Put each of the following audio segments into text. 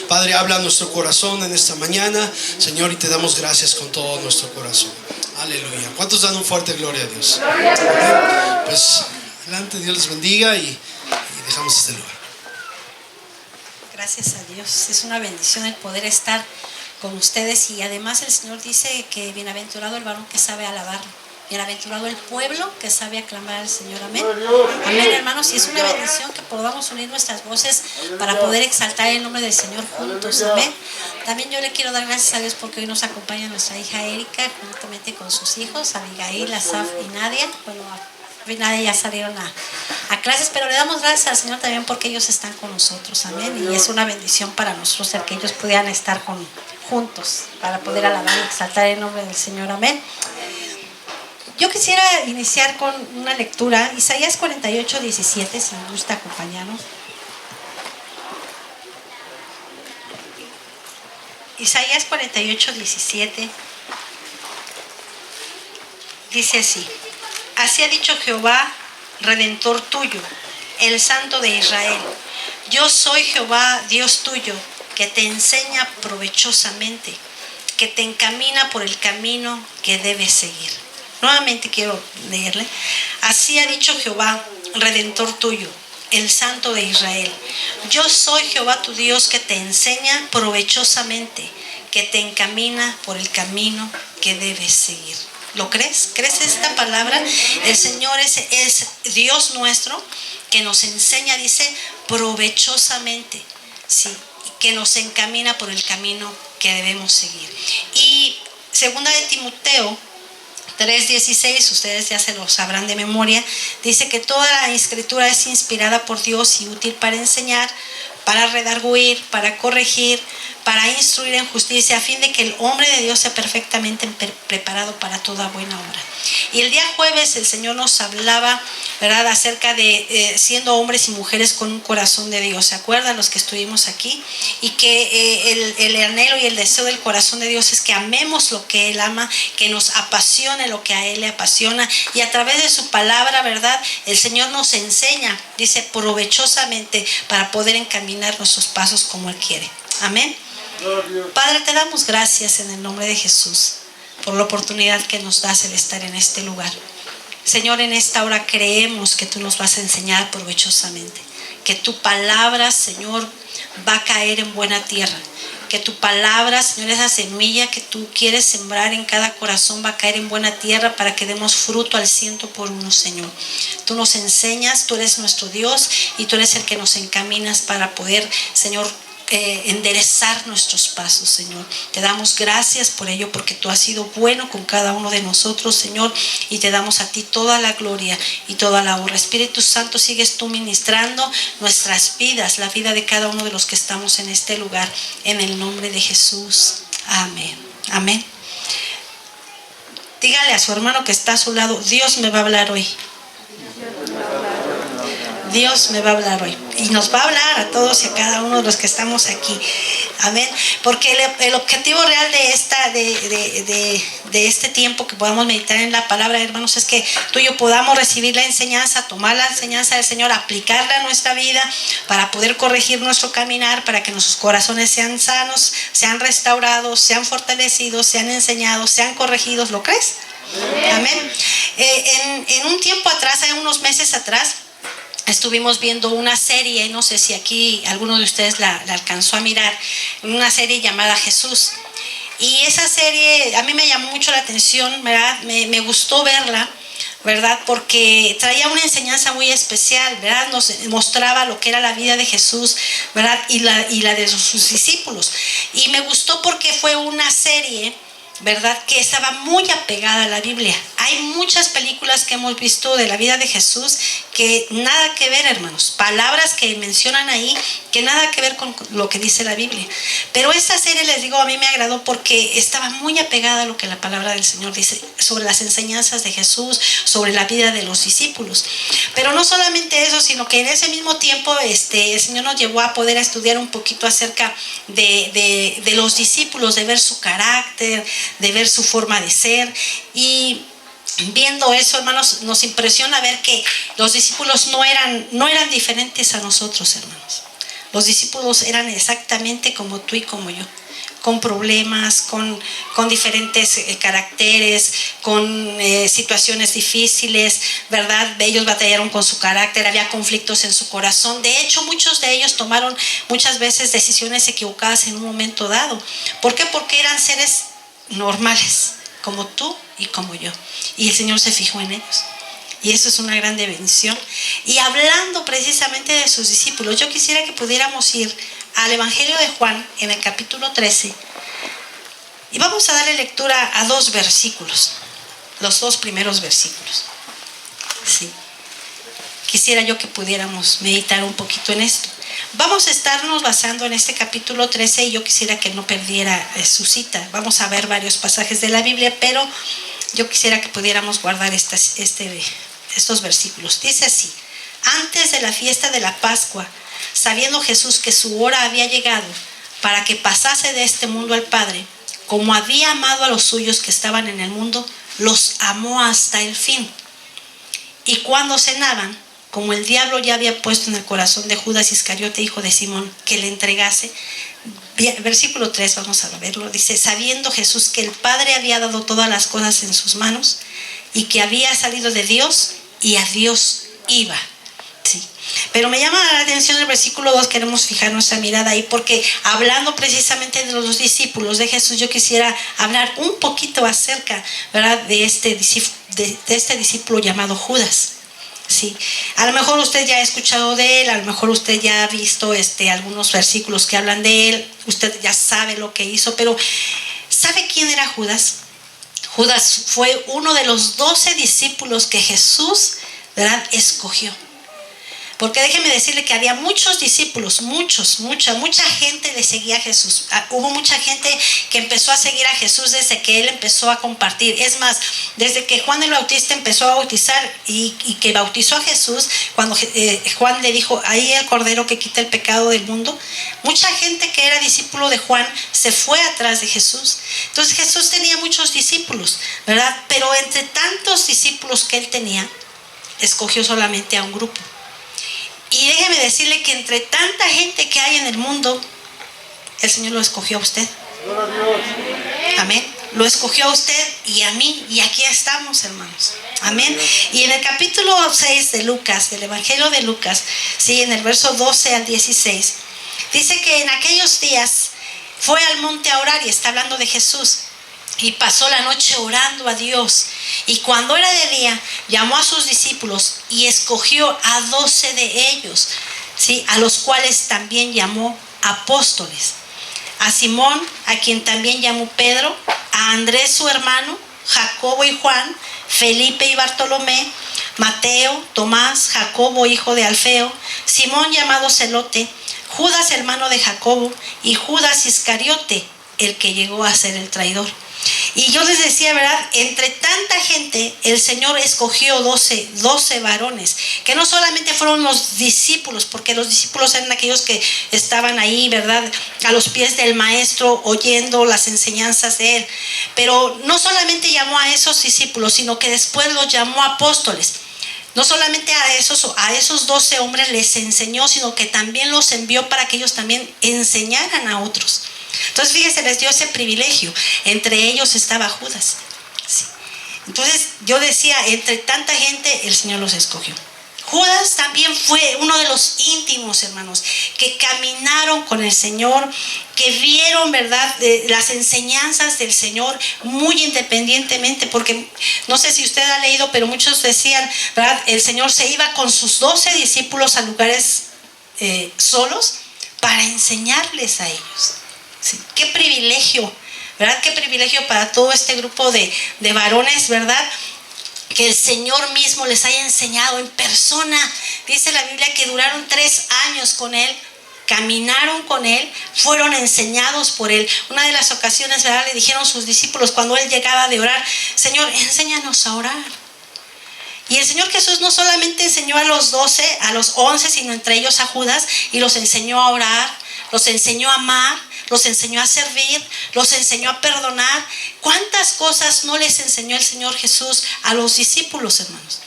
Padre, habla a nuestro corazón en esta mañana, Señor, y te damos gracias con todo nuestro corazón. Aleluya. ¿Cuántos dan un fuerte gloria a Dios? Amén. Pues adelante, Dios les bendiga y dejamos este lugar. Gracias a Dios, es una bendición el poder estar con ustedes, y además el Señor dice que bienaventurado el varón que sabe alabarlo, bienaventurado el pueblo que sabe aclamar al Señor. Amén. Amén, hermanos, y es una bendición que podamos unir nuestras voces para poder exaltar el nombre del Señor juntos. Amén. También yo le quiero dar gracias a Dios porque hoy nos acompaña nuestra hija Erika juntamente con sus hijos Abigail, Asaf y Nadia. Bueno, Nadia ya salieron a clases, pero le damos gracias al Señor también porque ellos están con nosotros. Amén. Y es una bendición para nosotros el que ellos pudieran estar juntos para poder alabar y exaltar el nombre del Señor. Amén. Yo quisiera iniciar con una lectura, Isaías 48, 17, si me gusta acompañarnos. Isaías 48, 17 dice así: así ha dicho Jehová, Redentor tuyo, el Santo de Israel. Yo soy Jehová, Dios tuyo, que te enseña provechosamente, que te encamina por el camino que debes seguir. Nuevamente quiero leerle. Así ha dicho Jehová, Redentor tuyo, el Santo de Israel. Yo soy Jehová tu Dios, que te enseña provechosamente, que te encamina por el camino que debes seguir. ¿Lo crees? ¿Crees esta palabra? El Señor es Dios nuestro, que nos enseña, dice, provechosamente, sí, que nos encamina por el camino que debemos seguir. Y segunda de Timoteo 3:16, ustedes ya se lo sabrán de memoria, dice que toda la escritura es inspirada por Dios y útil para enseñar, para redarguir, para corregir, para instruir en justicia, a fin de que el hombre de Dios sea perfectamente preparado para toda buena obra. Y el día jueves el Señor nos hablaba, ¿verdad?, acerca de siendo hombres y mujeres con un corazón de Dios. ¿Se acuerdan los que estuvimos aquí? Y que el anhelo y el deseo del corazón de Dios es que amemos lo que Él ama, que nos apasione lo que a Él le apasiona, y a través de su palabra, ¿verdad?, el Señor nos enseña, dice, provechosamente, para poder encaminar nuestros pasos como Él quiere. Amén. Padre, te damos gracias en el nombre de Jesús por la oportunidad que nos das el estar en este lugar. Señor, en esta hora creemos que tú nos vas a enseñar provechosamente, que tu palabra, Señor, va a caer en buena tierra, que tu palabra, Señor, esa semilla que tú quieres sembrar en cada corazón va a caer en buena tierra para que demos fruto al 100%, Señor. Tú nos enseñas, tú eres nuestro Dios y tú eres el que nos encaminas para poder, Señor, enderezar nuestros pasos, Señor. Te damos gracias por ello, porque tú has sido bueno con cada uno de nosotros, Señor, y te damos a ti toda la gloria y toda la honra. Espíritu Santo, sigues tú ministrando nuestras vidas, la vida de cada uno de los que estamos en este lugar, en el nombre de Jesús. Amén. Amén. Dígale a su hermano que está a su lado: Dios me va a hablar hoy. Dios me va a hablar hoy, y nos va a hablar a todos y a cada uno de los que estamos aquí. Amén. Porque el objetivo real de este tiempo que podamos meditar en la palabra, hermanos, es que tú y yo podamos recibir la enseñanza, tomar la enseñanza del Señor, aplicarla a nuestra vida para poder corregir nuestro caminar, para que nuestros corazones sean sanos, sean restaurados, sean fortalecidos, sean enseñados, sean corregidos. ¿Lo crees? Amén. En un tiempo atrás, en unos meses atrás, estuvimos viendo una serie, no sé si aquí alguno de ustedes la alcanzó a mirar, una serie llamada Jesús. Y esa serie a mí me llamó mucho la atención, ¿verdad? Me gustó verla, ¿verdad? Porque traía una enseñanza muy especial, ¿verdad? Nos mostraba lo que era la vida de Jesús, ¿verdad? Y la de sus discípulos. Y me gustó porque fue una serie, ¿verdad?, que estaba muy apegada a la Biblia. Hay muchas películas que hemos visto de la vida de Jesús que nada que ver, hermanos, palabras que mencionan ahí que nada que ver con lo que dice la Biblia. Pero esta serie, les digo, a mí me agradó porque estaba muy apegada a lo que la palabra del Señor dice sobre las enseñanzas de Jesús, sobre la vida de los discípulos. Pero no solamente eso, sino que en ese mismo tiempo el Señor nos llevó a poder estudiar un poquito acerca de los discípulos, de ver su carácter, de ver su forma de ser. Y viendo eso, hermanos, nos impresiona ver que los discípulos no eran diferentes a nosotros, hermanos. Los discípulos eran exactamente como tú y como yo, con problemas, con diferentes caracteres, con situaciones difíciles, ¿verdad? Ellos batallaron con su carácter, había conflictos en su corazón. De hecho, muchos de ellos tomaron muchas veces decisiones equivocadas en un momento dado. ¿Por qué? Porque eran seres normales, como tú y como yo. Y el Señor se fijó en ellos. Y eso es una grande bendición. Y hablando precisamente de sus discípulos, yo quisiera que pudiéramos ir al Evangelio de Juan en el capítulo 13. Y vamos a darle lectura a 2 versículos, los 2 primeros versículos. Sí. Quisiera yo que pudiéramos meditar un poquito en esto. Vamos a estarnos basando en este capítulo 13 y yo quisiera que no perdiera su cita. Vamos a ver varios pasajes de la Biblia, pero yo quisiera que pudiéramos guardar estos versículos. Dice así: antes de la fiesta de la Pascua, sabiendo Jesús que su hora había llegado para que pasase de este mundo al Padre, como había amado a los suyos que estaban en el mundo, los amó hasta el fin. Y cuando cenaban, como el diablo ya había puesto en el corazón de Judas Iscariote, hijo de Simón, que le entregase, versículo 3, vamos a verlo, dice: sabiendo Jesús que el Padre había dado todas las cosas en sus manos y que había salido de Dios y a Dios iba. Sí. Pero me llama la atención el versículo 2, queremos fijar nuestra mirada ahí, porque hablando precisamente de los discípulos de Jesús, yo quisiera hablar un poquito acerca, ¿verdad?, de este discípulo llamado Judas. Sí. A lo mejor usted ya ha escuchado de él, a lo mejor usted ya ha visto algunos versículos que hablan de él, usted ya sabe lo que hizo, pero ¿sabe quién era Judas? Judas fue uno de los 12 discípulos que Jesús, ¿verdad?, escogió. Porque déjeme decirle que había muchos discípulos, mucha gente le seguía a Jesús. Hubo mucha gente que empezó a seguir a Jesús desde que él empezó a compartir. Es más, desde que Juan el Bautista empezó a bautizar y que bautizó a Jesús, cuando Juan le dijo: ahí el Cordero que quita el pecado del mundo, mucha gente que era discípulo de Juan se fue atrás de Jesús. Entonces Jesús tenía muchos discípulos, ¿verdad? Pero entre tantos discípulos que él tenía, escogió solamente a un grupo. Y déjeme decirle que entre tanta gente que hay en el mundo, el Señor lo escogió a usted. Amén. Lo escogió a usted y a mí, y aquí estamos, hermanos. Amén. Y en el capítulo 6 de Lucas, del Evangelio de Lucas, sí, en el verso 12 al 16, dice que en aquellos días fue al monte a orar, y está hablando de Jesús. Y pasó la noche orando a Dios. Y cuando era de día, llamó a sus discípulos y escogió a 12 de ellos, ¿sí?, a los cuales también llamó apóstoles. A Simón, a quien también llamó Pedro, a Andrés su hermano, Jacobo y Juan, Felipe y Bartolomé, Mateo, Tomás, Jacobo hijo de Alfeo, Simón llamado Celote, Judas hermano de Jacobo y Judas Iscariote, el que llegó a ser el traidor. Y yo les decía, ¿verdad?, entre tanta gente el Señor escogió 12 varones, que no solamente fueron los discípulos, porque los discípulos eran aquellos que estaban ahí, ¿verdad?, a los pies del maestro oyendo las enseñanzas de él, pero no solamente llamó a esos discípulos, sino que después los llamó apóstoles. No solamente a esos 12 hombres les enseñó, sino que también los envió para que ellos también enseñaran a otros. Entonces, fíjense, les dio ese privilegio. Entre ellos estaba Judas. Sí. Entonces, yo decía, entre tanta gente, el Señor los escogió. Judas también fue uno de los íntimos, hermanos, que caminaron con el Señor, que vieron, ¿verdad?, las enseñanzas del Señor muy independientemente, porque no sé si usted ha leído, pero muchos decían, ¿verdad?, el Señor se iba con sus 12 discípulos a lugares solos para enseñarles a ellos. Sí. Qué privilegio, ¿verdad? Qué privilegio para todo este grupo de varones, ¿verdad?, que el Señor mismo les haya enseñado en persona. Dice la Biblia que duraron 3 años con Él, caminaron con Él, fueron enseñados por Él. Una de las ocasiones, ¿verdad?, le dijeron sus discípulos cuando Él llegaba de orar: Señor, enséñanos a orar. Y el Señor Jesús no solamente enseñó a los 12, a los 11, sino entre ellos a Judas, y los enseñó a orar, los enseñó a amar, los enseñó a servir, los enseñó a perdonar. ¿Cuántas cosas no les enseñó el Señor Jesús a los discípulos, hermanos?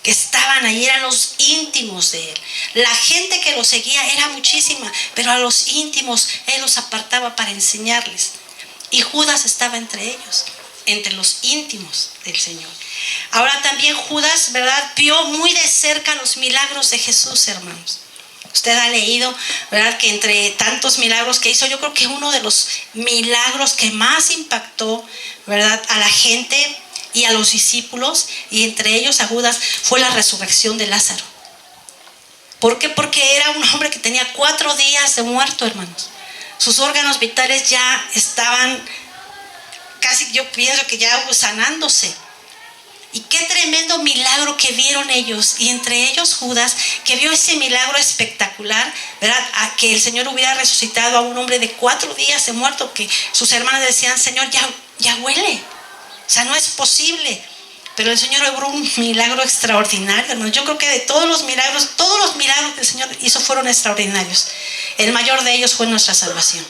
que estaban ahí eran los íntimos de él. La gente que lo seguía era muchísima, pero a los íntimos él los apartaba para enseñarles. Y Judas estaba entre ellos, entre los íntimos del Señor. Ahora también Judas, ¿verdad?, vio muy de cerca los milagros de Jesús, hermanos. Usted ha leído, ¿verdad?, que entre tantos milagros que hizo, yo creo que uno de los milagros que más impactó, ¿verdad?, a la gente y a los discípulos, y entre ellos a Judas, fue la resurrección de Lázaro. ¿Por qué? Porque era un hombre que tenía 4 días de muerto, hermanos. Sus órganos vitales ya estaban casi, yo pienso que ya sanándose. Y qué tremendo milagro que vieron ellos, y entre ellos Judas, que vio ese milagro espectacular, ¿verdad?, a que el Señor hubiera resucitado a un hombre de 4 días de muerto, que sus hermanas decían: Señor, ya huele, o sea, no es posible. Pero el Señor obró un milagro extraordinario, hermanos. Yo creo que de todos los milagros que el Señor hizo fueron extraordinarios. El mayor de ellos fue nuestra salvación.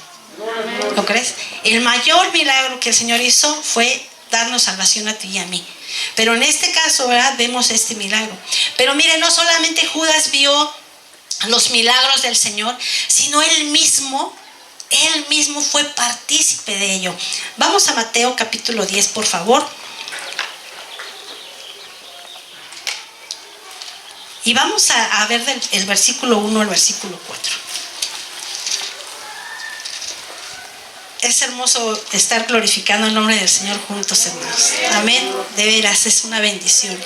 ¿Lo crees? El mayor milagro que el Señor hizo fue darnos salvación a ti y a mí. Pero en este caso, ¿verdad?, vemos este milagro. Pero mire, no solamente Judas vio los milagros del Señor, sino él mismo fue partícipe de ello. Vamos a Mateo capítulo 10, por favor. Y vamos a ver el versículo 1 al versículo 4. Es hermoso estar glorificando el nombre del Señor juntos, hermanos. Amén. De veras, es una bendición.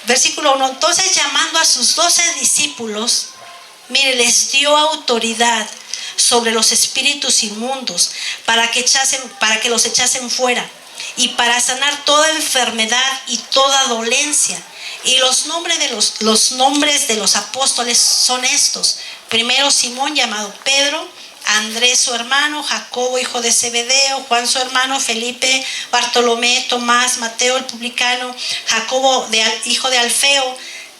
Versículo 1. Entonces, llamando a sus 12 discípulos, mire, les dio autoridad sobre los espíritus inmundos para que los echasen fuera, y para sanar toda enfermedad y toda dolencia. Y los nombres de los apóstoles son estos: primero, Simón, llamado Pedro; Andrés su hermano; Jacobo hijo de Zebedeo; Juan su hermano; Felipe; Bartolomé; Tomás; Mateo el publicano; Jacobo hijo de Alfeo;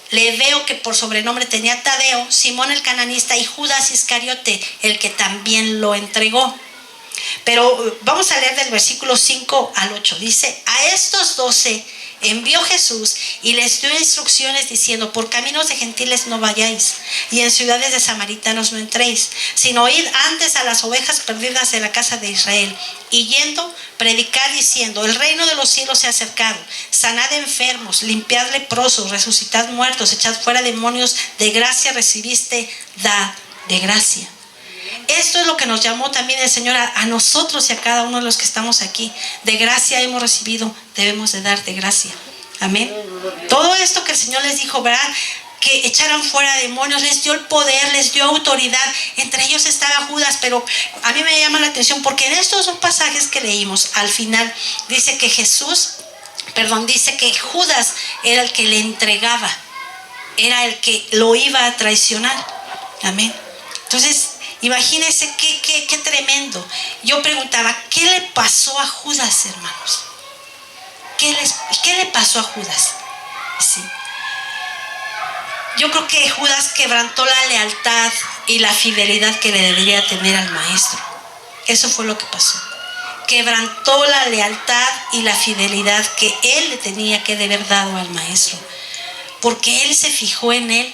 Lebeo, que por sobrenombre tenía Tadeo; Simón el cananista; y Judas Iscariote, el que también lo entregó. Pero vamos a leer del versículo 5 al 8. Dice: a estos 12 envió Jesús y les dio instrucciones diciendo: por caminos de gentiles no vayáis, y en ciudades de samaritanos no entréis, sino id antes a las ovejas perdidas de la casa de Israel. Y yendo, predicad diciendo: el reino de los cielos se ha acercado. Sanad enfermos, limpiad leprosos, resucitad muertos, echad fuera demonios. De gracia recibiste, dad de gracia. Esto es lo que nos llamó también el Señor a nosotros y a cada uno de los que estamos aquí. De gracia hemos recibido, debemos de dar de gracia. Amén. Todo esto que el Señor les dijo, ¿verdad?, que echaran fuera demonios, les dio el poder, les dio autoridad. Entre ellos estaba Judas. Pero a mí me llama la atención porque en estos 2 pasajes que leímos, al final dice que dice que Judas era el que le entregaba, era el que lo iba a traicionar. Amén. Entonces, imagínense qué tremendo. Yo preguntaba: ¿qué le pasó a Judas, hermanos? ¿Qué le pasó a Judas? Sí. Yo creo que Judas quebrantó la lealtad y la fidelidad que le debería tener al maestro. Eso fue lo que pasó. Quebrantó la lealtad y la fidelidad que él le tenía que haber dado al maestro, porque él se fijó en él,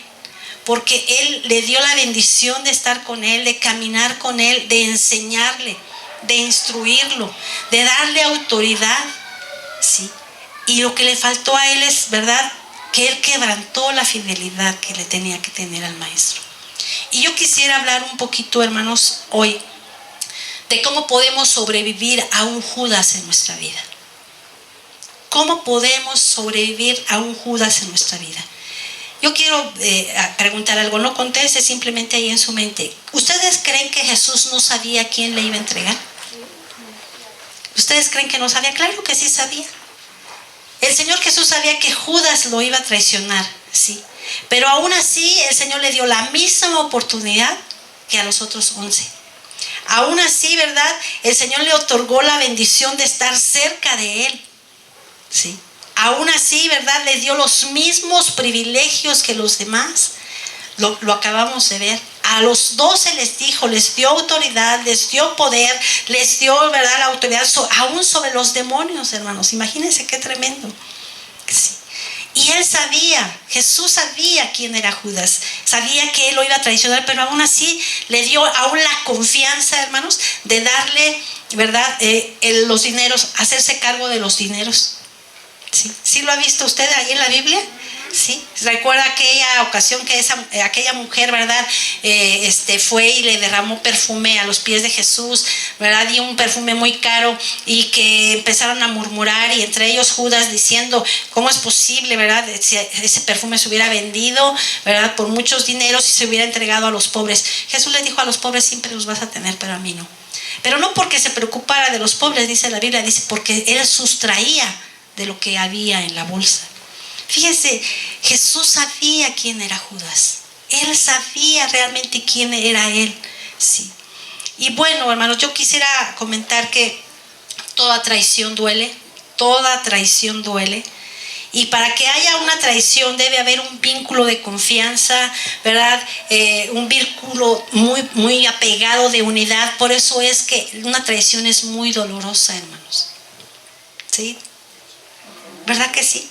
porque él le dio la bendición de estar con él, de caminar con él, de enseñarle, de instruirlo, de darle autoridad. Sí. Y lo que le faltó a él es, ¿verdad?, que él quebrantó la fidelidad que le tenía que tener al maestro. Y yo quisiera hablar un poquito, hermanos, hoy de cómo podemos sobrevivir a un Judas en nuestra vida. ¿Cómo podemos sobrevivir a un Judas en nuestra vida? Yo quiero preguntar algo, no conteste, simplemente ahí en su mente. ¿Ustedes creen que Jesús no sabía a quién le iba a entregar? ¿Ustedes creen que no sabía? Claro que sí sabía. El Señor Jesús sabía que Judas lo iba a traicionar, sí. Pero aún así el Señor le dio la misma oportunidad que a los otros 11. Aún así, ¿verdad?, el Señor le otorgó la bendición de estar cerca de él, sí. Aún así, ¿verdad?, le dio los mismos privilegios que los demás. Lo acabamos de ver. A los 12 les dijo, les dio autoridad, les dio poder, les dio, ¿verdad?, la autoridad aún sobre los demonios, hermanos. Imagínense qué tremendo. Sí. Y él sabía, Jesús sabía quién era Judas, sabía que él lo iba a traicionar, pero aún así le dio aún la confianza, hermanos, de darle, ¿verdad?, los dineros, hacerse cargo de los dineros. ¿Sí? ¿Sí lo ha visto usted ahí en la Biblia? ¿Sí? Recuerda aquella ocasión que aquella mujer, ¿verdad?, fue y le derramó perfume a los pies de Jesús, ¿verdad?, y un perfume muy caro, y que empezaron a murmurar, y entre ellos Judas diciendo, ¿cómo es posible, verdad?, si ese perfume se hubiera vendido, ¿verdad?, por muchos dineros y se hubiera entregado a los pobres. Jesús le dijo, a los pobres siempre los vas a tener, pero a mí no. Pero no porque se preocupara de los pobres, dice la Biblia, dice porque él sustraía de lo que había en la bolsa. Fíjense, Jesús sabía quién era Judas. Él sabía realmente quién era él. Sí. Y bueno, hermanos, yo quisiera comentar que toda traición duele. Toda traición duele. Y para que haya una traición debe haber un vínculo de confianza, ¿verdad? Un vínculo muy, muy apegado de unidad. Por eso es que una traición es muy dolorosa, hermanos. ¿Sí? ¿Verdad que sí?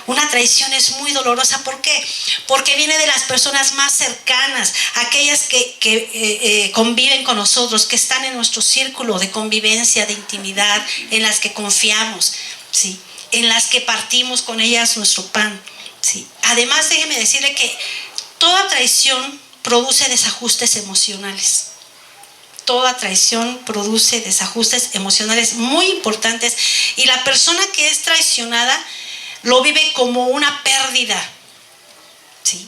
Una traición es muy dolorosa. ¿Por qué? Porque viene de las personas más cercanas, aquellas que conviven con nosotros, que están en nuestro círculo de convivencia, de intimidad, en las que confiamos, ¿sí?, en las que partimos con ellas nuestro pan, ¿sí? Además, déjeme decirle que toda traición produce desajustes emocionales. Toda traición produce desajustes emocionales muy importantes, y la persona que es traicionada lo vive como una pérdida, ¿sí?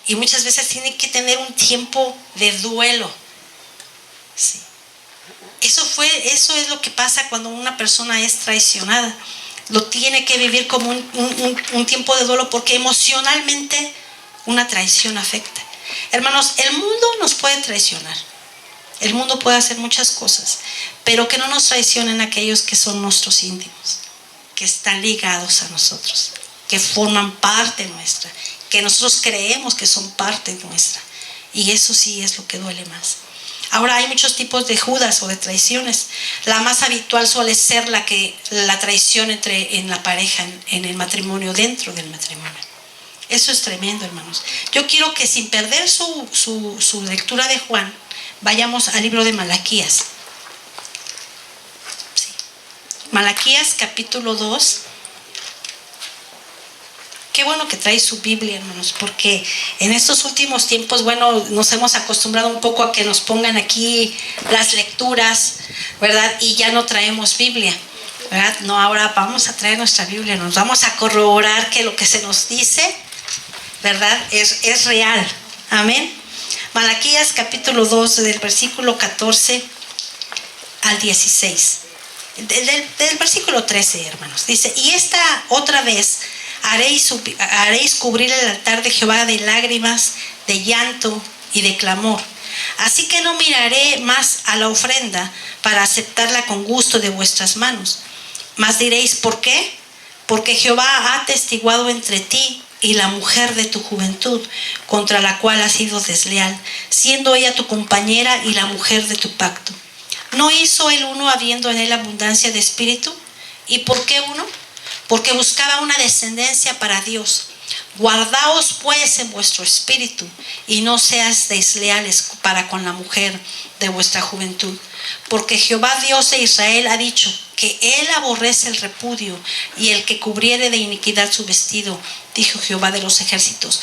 Y muchas veces tiene que tener un tiempo de duelo, ¿sí? Eso es lo que pasa cuando una persona es traicionada. Lo tiene que vivir como un tiempo de duelo, porque emocionalmente una traición afecta. Hermanos, el mundo nos puede traicionar. El mundo puede hacer muchas cosas, pero que no nos traicionen aquellos que son nuestros íntimos, que están ligados a nosotros, que forman parte nuestra, que nosotros creemos que son parte nuestra. Y eso sí es lo que duele más. Ahora, hay muchos tipos de Judas o de traiciones. La más habitual suele ser la traición en la pareja, en el matrimonio, dentro del matrimonio. Eso es tremendo, hermanos. Yo quiero que, sin perder su lectura de Juan, vayamos al libro de Malaquías. Sí. Malaquías capítulo 2. Qué bueno que trae su Biblia, hermanos, porque en estos últimos tiempos, bueno, nos hemos acostumbrado un poco a que nos pongan aquí las lecturas, ¿verdad? Y ya no traemos Biblia, ¿verdad? No, ahora vamos a traer nuestra Biblia, nos vamos a corroborar que lo que se nos dice, ¿verdad?, es real. Amén. Malaquías capítulo 2, del versículo 14 al 16. Del versículo 13, hermanos, dice, y esta otra vez haréis cubrir el altar de Jehová de lágrimas, de llanto y de clamor. Así que no miraré más a la ofrenda para aceptarla con gusto de vuestras manos. Mas diréis, ¿por qué? Porque Jehová ha atestiguado entre ti y la mujer de tu juventud, contra la cual has sido desleal, siendo ella tu compañera y la mujer de tu pacto. ¿No hizo el uno habiendo en él abundancia de espíritu? ¿Y por qué uno? Porque buscaba una descendencia para Dios. Guardaos pues en vuestro espíritu, y no seas desleales para con la mujer de vuestra juventud. Porque Jehová Dios de Israel ha dicho que él aborrece el repudio, y el que cubriere de iniquidad su vestido, dijo Jehová de los ejércitos.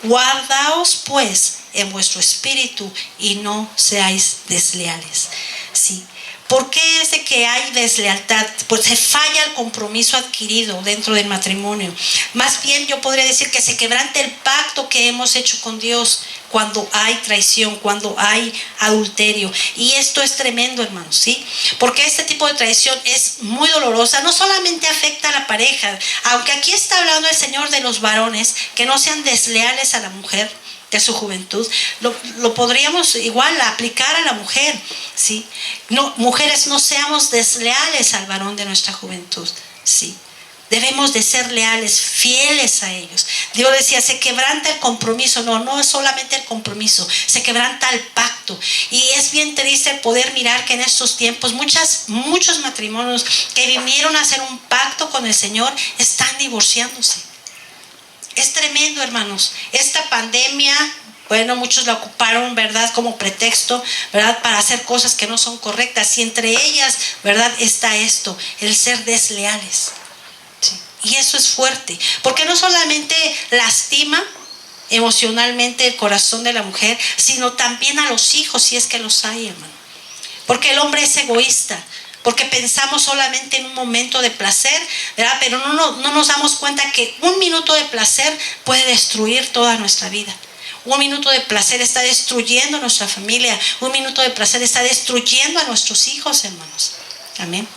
Guardaos pues en vuestro espíritu, y no seáis desleales. Sí. ¿Por qué es de que hay deslealtad? Pues se falla el compromiso adquirido dentro del matrimonio. Más bien yo podría decir que se quebranta el pacto que hemos hecho con Dios cuando hay traición, cuando hay adulterio. Y esto es tremendo, hermanos, ¿sí? Porque este tipo de traición es muy dolorosa. No solamente afecta a la pareja, aunque aquí está hablando el Señor de los varones, que no sean desleales a la mujer de su juventud, lo podríamos igual aplicar a la mujer, ¿sí? No, mujeres, no seamos desleales al varón de nuestra juventud, ¿sí? Debemos de ser leales, fieles a ellos. Dios decía, se quebranta el compromiso. No es solamente el compromiso, se quebranta el pacto. Y es bien triste el poder mirar que en estos tiempos muchos matrimonios que vinieron a hacer un pacto con el Señor están divorciándose. Es tremendo, hermanos. Esta pandemia, bueno, muchos la ocuparon, ¿verdad?, como pretexto, ¿verdad?, para hacer cosas que no son correctas. Y entre ellas, ¿verdad?, está esto, el ser desleales. ¿Sí? Y eso es fuerte, porque no solamente lastima emocionalmente el corazón de la mujer, sino también a los hijos, si es que los hay, hermano. Porque el hombre es egoísta, porque pensamos solamente en un momento de placer, ¿verdad?, pero no nos damos cuenta que un minuto de placer puede destruir toda nuestra vida. Un minuto de placer está destruyendo a nuestra familia. Un minuto de placer está destruyendo a nuestros hijos, hermanos. Amén.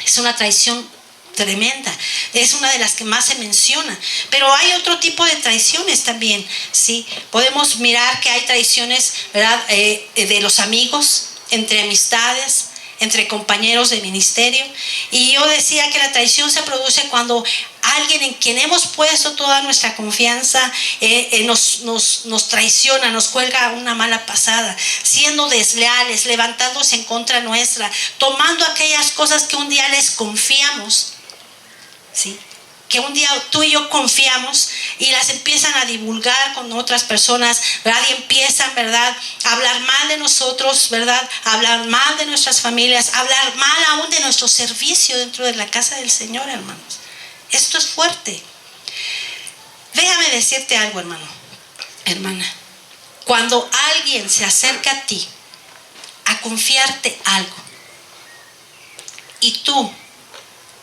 Es una traición tremenda, es una de las que más se menciona. Pero hay otro tipo de traiciones también, ¿sí? Podemos mirar que hay traiciones, ¿verdad?, de los amigos, entre amistades, entre compañeros de ministerio. Y yo decía que la traición se produce cuando alguien en quien hemos puesto toda nuestra confianza nos traiciona, nos cuelga una mala pasada, siendo desleales, levantándose en contra nuestra, tomando aquellas cosas que un día les confiamos, ¿sí?, que un día tú y yo confiamos, y las empiezan a divulgar con otras personas, ¿verdad?, y empiezan, ¿verdad?, a hablar mal de nosotros, ¿verdad?, a hablar mal de nuestras familias, a hablar mal aún de nuestro servicio dentro de la casa del Señor, hermanos. Esto es fuerte. Déjame decirte algo, hermano, hermana. Cuando alguien se acerca a ti a confiarte algo y tú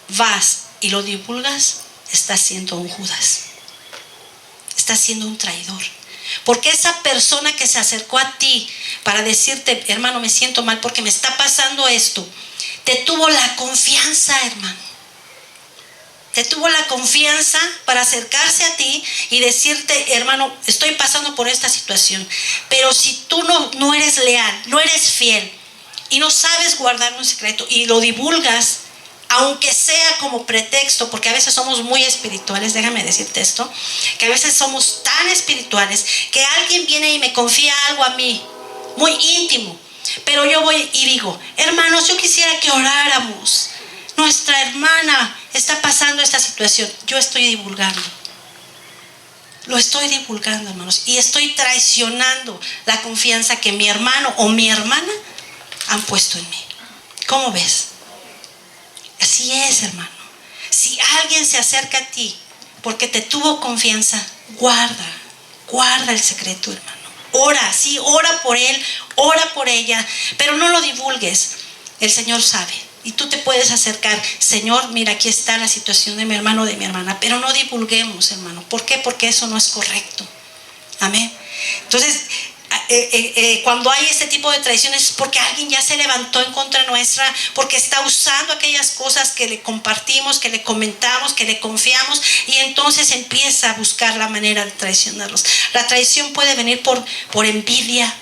vas y lo divulgas, estás siendo un Judas, estás siendo un traidor. Porque esa persona que se acercó a ti para decirte, hermano, me siento mal porque me está pasando esto, te tuvo la confianza, hermano. Te tuvo la confianza para acercarse a ti y decirte, hermano, estoy pasando por esta situación. Pero si tú no eres leal, no eres fiel y no sabes guardar un secreto y lo divulgas, aunque sea como pretexto, porque a veces somos muy espirituales, déjame decirte esto, que a veces somos tan espirituales que alguien viene y me confía algo a mí, muy íntimo, pero yo voy y digo, hermanos, yo quisiera que oráramos, nuestra hermana está pasando esta situación. Yo estoy divulgando, lo estoy divulgando, hermanos, y estoy traicionando la confianza que mi hermano o mi hermana han puesto en mí. ¿Cómo ves? Así es, hermano. Si alguien se acerca a ti porque te tuvo confianza, guarda el secreto, hermano. Ora, sí, ora por él, ora por ella, pero no lo divulgues. El Señor sabe. Y tú te puedes acercar, Señor, mira, aquí está la situación de mi hermano o de mi hermana, pero no divulguemos, hermano. ¿Por qué? Porque eso no es correcto. Amén. Entonces, cuando hay este tipo de traiciones es porque alguien ya se levantó en contra nuestra, porque está usando aquellas cosas que le compartimos, que le comentamos, que le confiamos, y entonces empieza a buscar la manera de traicionarlos. La traición puede venir por envidia.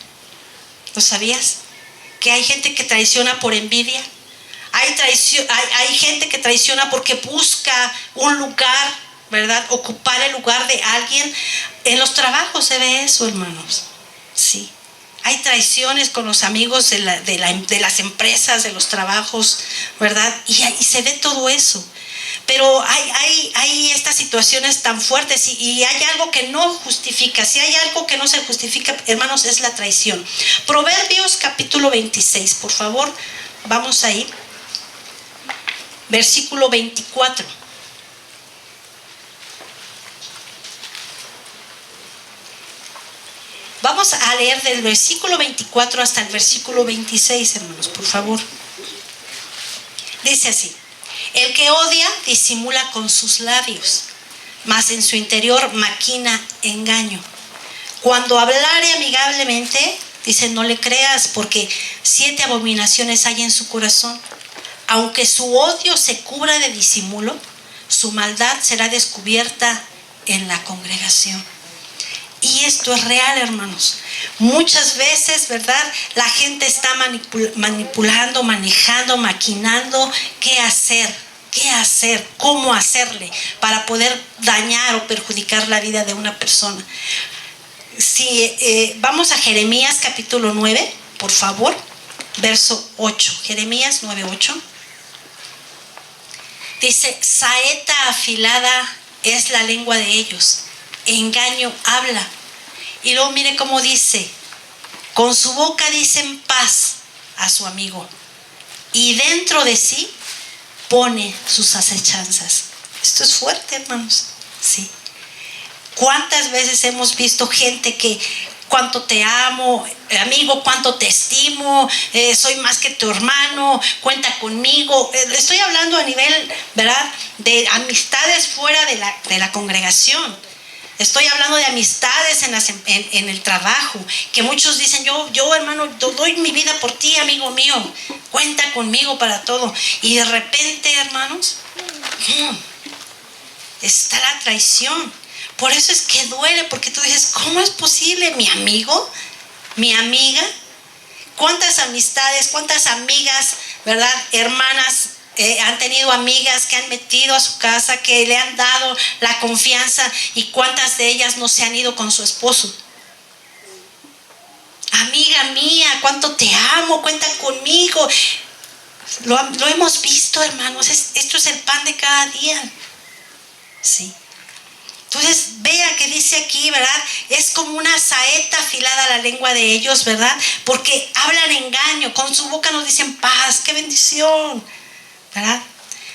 ¿Lo sabías? Que hay gente que traiciona por envidia. Hay gente que traiciona porque busca un lugar, ¿verdad?, ocupar el lugar de alguien. En los trabajos se ve eso, hermanos. Sí, hay traiciones con los amigos de las empresas, de los trabajos, ¿verdad? Y se ve todo eso. Pero hay estas situaciones tan fuertes y hay algo que no justifica. Si hay algo que no se justifica, hermanos, es la traición. Proverbios capítulo 26, por favor, vamos ahí. Versículo 24. Vamos a leer del versículo 24 hasta el versículo 26, hermanos, por favor. Dice así: el que odia disimula con sus labios, mas en su interior maquina engaño. Cuando hablare amigablemente, dice, no le creas, porque 7 abominaciones hay en su corazón. Aunque su odio se cubra de disimulo, su maldad será descubierta en la congregación. Y esto es real, hermanos. Muchas veces, ¿verdad?, la gente está manipulando, manejando, maquinando qué hacer, cómo hacerle para poder dañar o perjudicar la vida de una persona. Si vamos a Jeremías capítulo 9, por favor, verso 8. Jeremías 9:8. Dice: saeta afilada es la lengua de ellos, engaño habla. Y luego mire cómo dice, con su boca dicen paz a su amigo y dentro de sí pone sus acechanzas. Esto es fuerte, hermanos. Sí. ¿Cuántas veces hemos visto gente que cuánto te amo, amigo, cuánto te estimo, soy más que tu hermano, cuenta conmigo? Estoy hablando a nivel, ¿verdad?, de amistades fuera de la congregación. Estoy hablando de amistades en el trabajo, que muchos dicen, yo hermano, doy mi vida por ti, amigo mío, cuenta conmigo para todo. Y de repente, hermanos, está la traición. Por eso es que duele, porque tú dices, ¿cómo es posible? ¿Mi amigo? ¿Mi amiga? ¿Cuántas amistades, cuántas amigas, verdad, hermanas, han tenido amigas que han metido a su casa, que le han dado la confianza, y cuántas de ellas no se han ido con su esposo? Amiga mía, cuánto te amo, cuenta conmigo. Lo hemos visto, hermanos. Esto es el pan de cada día. Sí. Entonces, vea que dice aquí, ¿verdad? Es como una saeta afilada a la lengua de ellos, ¿verdad? Porque hablan engaño, con su boca nos dicen paz, qué bendición, ¿verdad?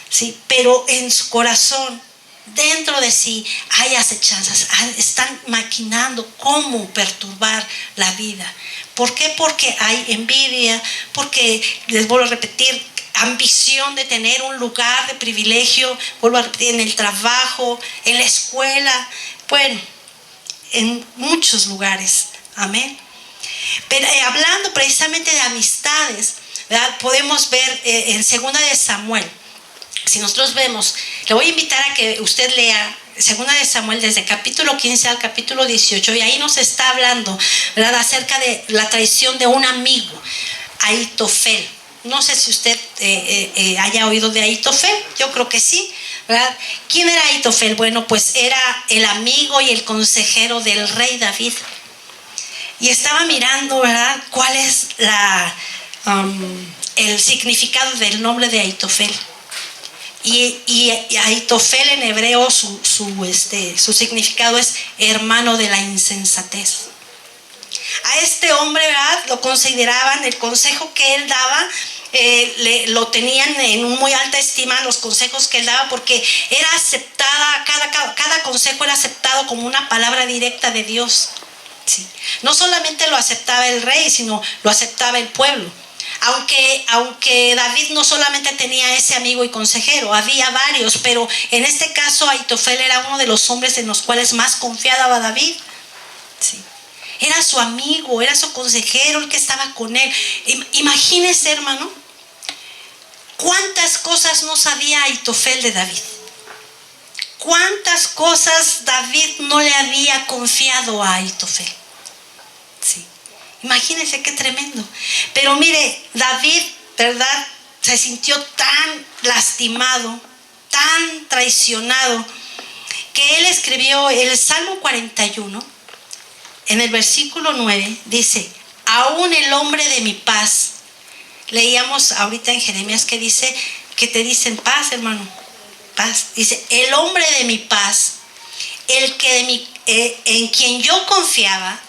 Sí, pero en su corazón, dentro de sí, hay acechanzas, están maquinando cómo perturbar la vida. ¿Por qué? Porque hay envidia, porque, les vuelvo a repetir, ambición de tener un lugar de privilegio, vuelvo a repetir, en el trabajo, en la escuela, bueno, en muchos lugares, amén. Pero hablando precisamente de amistades, ¿verdad?, podemos ver en 2 de Samuel, si nosotros vemos, le voy a invitar a que usted lea 2 de Samuel desde capítulo 15 al capítulo 18, y ahí nos está hablando, ¿verdad?, acerca de la traición de un amigo, Ahitofel. No sé si usted haya oído de Ahitofel, yo creo que sí, ¿verdad? ¿Quién era Ahitofel? Bueno, pues era el amigo y el consejero del rey David. Y estaba mirando, ¿verdad?, cuál es el significado del nombre de Ahitofel. Y Ahitofel en hebreo, su significado es hermano de la insensatez. A este hombre, ¿verdad?, lo consideraban, el consejo que él daba, lo tenían en muy alta estima, los consejos que él daba, porque era aceptada, cada consejo era aceptado como una palabra directa de Dios. Sí. No solamente lo aceptaba el rey, sino lo aceptaba el pueblo. Aunque David no solamente tenía ese amigo y consejero, había varios, pero en este caso Ahitofel era uno de los hombres en los cuales más confiaba David. Sí. Era su amigo, era su consejero, el que estaba con él. Imagínese, hermano, cuántas cosas no sabía Ahitofel de David. Cuántas cosas David no le había confiado a Ahitofel. Sí. Imagínense qué tremendo. Pero mire, David, ¿verdad?, se sintió tan lastimado, tan traicionado, que él escribió el Salmo 41, en el versículo 9, dice, aún el hombre de mi paz. Leíamos ahorita en Jeremías que dice, que te dicen paz, hermano, paz. Dice, el hombre de mi paz, el que en quien yo confiaba,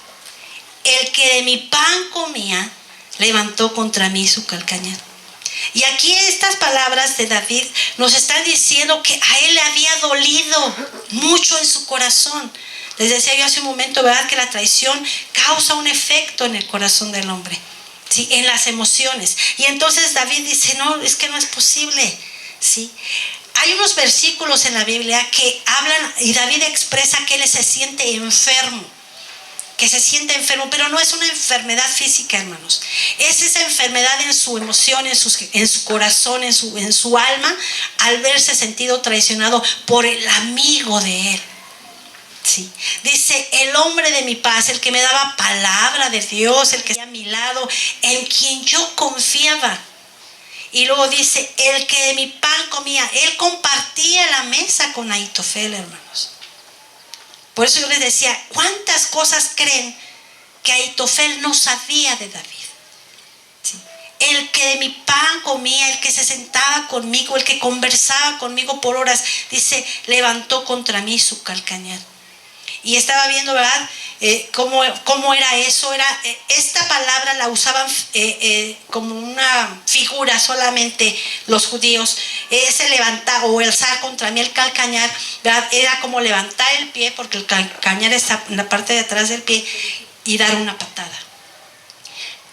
el que de mi pan comía, levantó contra mí su calcañar. Y aquí estas palabras de David nos están diciendo que a él le había dolido mucho en su corazón. Les decía yo hace un momento, ¿verdad?, que la traición causa un efecto en el corazón del hombre, ¿sí?, en las emociones. Y entonces David dice, no, es que no es posible, ¿sí? Hay unos versículos en la Biblia que hablan, y David expresa que él se siente enfermo, pero no es una enfermedad física, hermanos. Es esa enfermedad en su emoción, en su corazón, en su alma, al verse sentido traicionado por el amigo de él. Sí. Dice, el hombre de mi paz, el que me daba palabra de Dios, el que estaba a mi lado, en quien yo confiaba. Y luego dice, el que de mi pan comía. Él compartía la mesa con Ahitofel, hermanos. Por eso yo les decía, ¿cuántas cosas creen que Ahitofel no sabía de David? ¿Sí? El que de mi pan comía, el que se sentaba conmigo, el que conversaba conmigo por horas, dice, levantó contra mí su calcañar. Y estaba viendo, ¿verdad? Cómo era eso. Esta palabra la usaban como una figura solamente los judíos. Ese levantar o alzar contra mí el calcañar, ¿verdad? Era como levantar el pie, porque el calcañar está en la parte de atrás del pie, y dar una patada.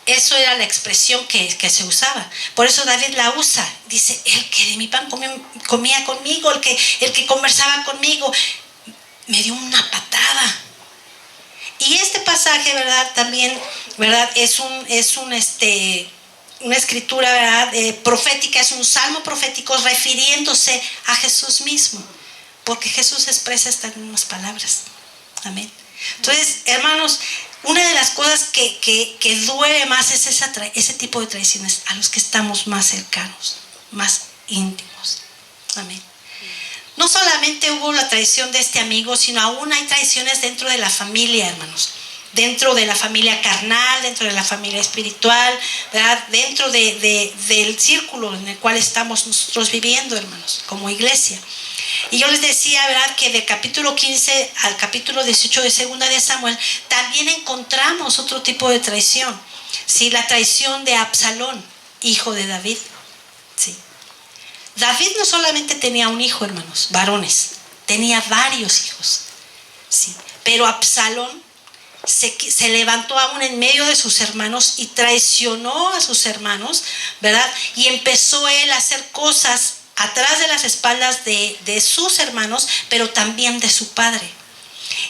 Eso era la expresión que se usaba. Por eso David la usa. Dice, el que de mi pan comía conmigo, el que conversaba conmigo, me dio una patada. Y este pasaje, ¿verdad? También, ¿verdad? Es una escritura, ¿verdad? Profética, es un salmo profético refiriéndose a Jesús mismo, porque Jesús expresa estas mismas palabras. Amén. Entonces, hermanos, una de las cosas que duele más es ese tipo de traiciones a los que estamos más cercanos, más íntimos. Amén. No solamente hubo la traición de este amigo, sino aún hay traiciones dentro de la familia, hermanos. Dentro de la familia carnal, dentro de la familia espiritual, ¿verdad? Dentro del círculo en el cual estamos nosotros viviendo, hermanos, como iglesia. Y yo les decía, ¿verdad?, que del capítulo 15 al capítulo 18 de Segunda de Samuel también encontramos otro tipo de traición. Sí, la traición de Absalón, hijo de David. Sí. David no solamente tenía un hijo, hermanos, varones, tenía varios hijos. Sí. Pero Absalón se levantó aún en medio de sus hermanos y traicionó a sus hermanos, ¿verdad? Y empezó él a hacer cosas atrás de las espaldas de sus hermanos, pero también de su padre.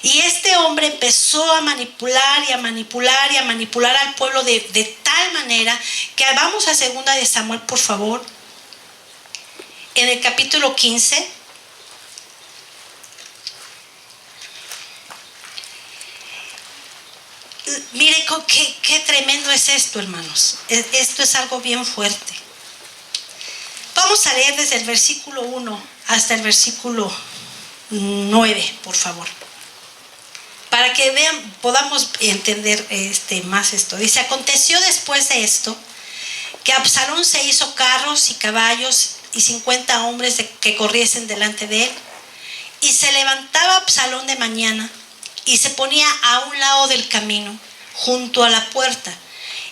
Y este hombre empezó a manipular y a manipular y a manipular al pueblo de tal manera que vamos a Segunda de Samuel, por favor, en el capítulo 15. Mire qué tremendo es esto, hermanos. Esto es algo bien fuerte. Vamos a leer desde el versículo 1 hasta el versículo 9, por favor. Para que vean, podamos entender más esto. Dice, aconteció después de esto, que Absalón se hizo carros y caballos y 50 hombres que corriesen delante de él. Y se levantaba Absalón de mañana y se ponía a un lado del camino, junto a la puerta.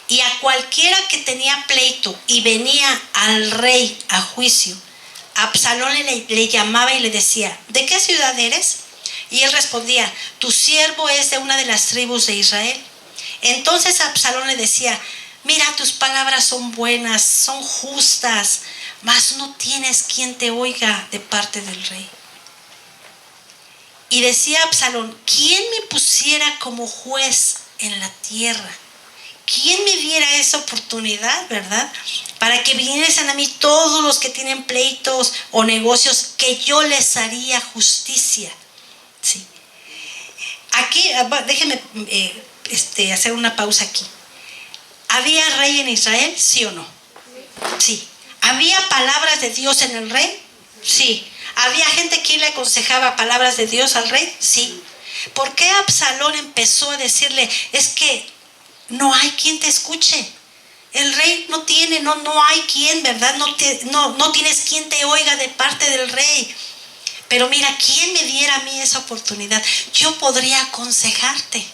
Y a cualquiera que tenía pleito y venía al rey a juicio, Absalón le llamaba y le decía, ¿de qué ciudad eres? Y él respondía, tu siervo es de una de las tribus de Israel. Entonces Absalón le decía, mira, tus palabras son buenas, son justas, mas no tienes quien te oiga de parte del rey. Y decía Absalón, ¿quién me pusiera como juez en la tierra? ¿Quién me diera esa oportunidad, verdad? Para que viniesen a mí todos los que tienen pleitos o negocios, que yo les haría justicia. Sí. Aquí, déjenme hacer una pausa aquí. ¿Había rey en Israel? ¿Sí o no? Sí. ¿Había palabras de Dios en el rey? Sí. ¿Había gente que le aconsejaba palabras de Dios al rey? Sí. ¿Por qué Absalón empezó a decirle, es que no hay quien te escuche? El rey no hay quien, ¿verdad? No tienes quien te oiga de parte del rey. Pero mira, ¿quién me diera a mí esa oportunidad? Yo podría aconsejarte.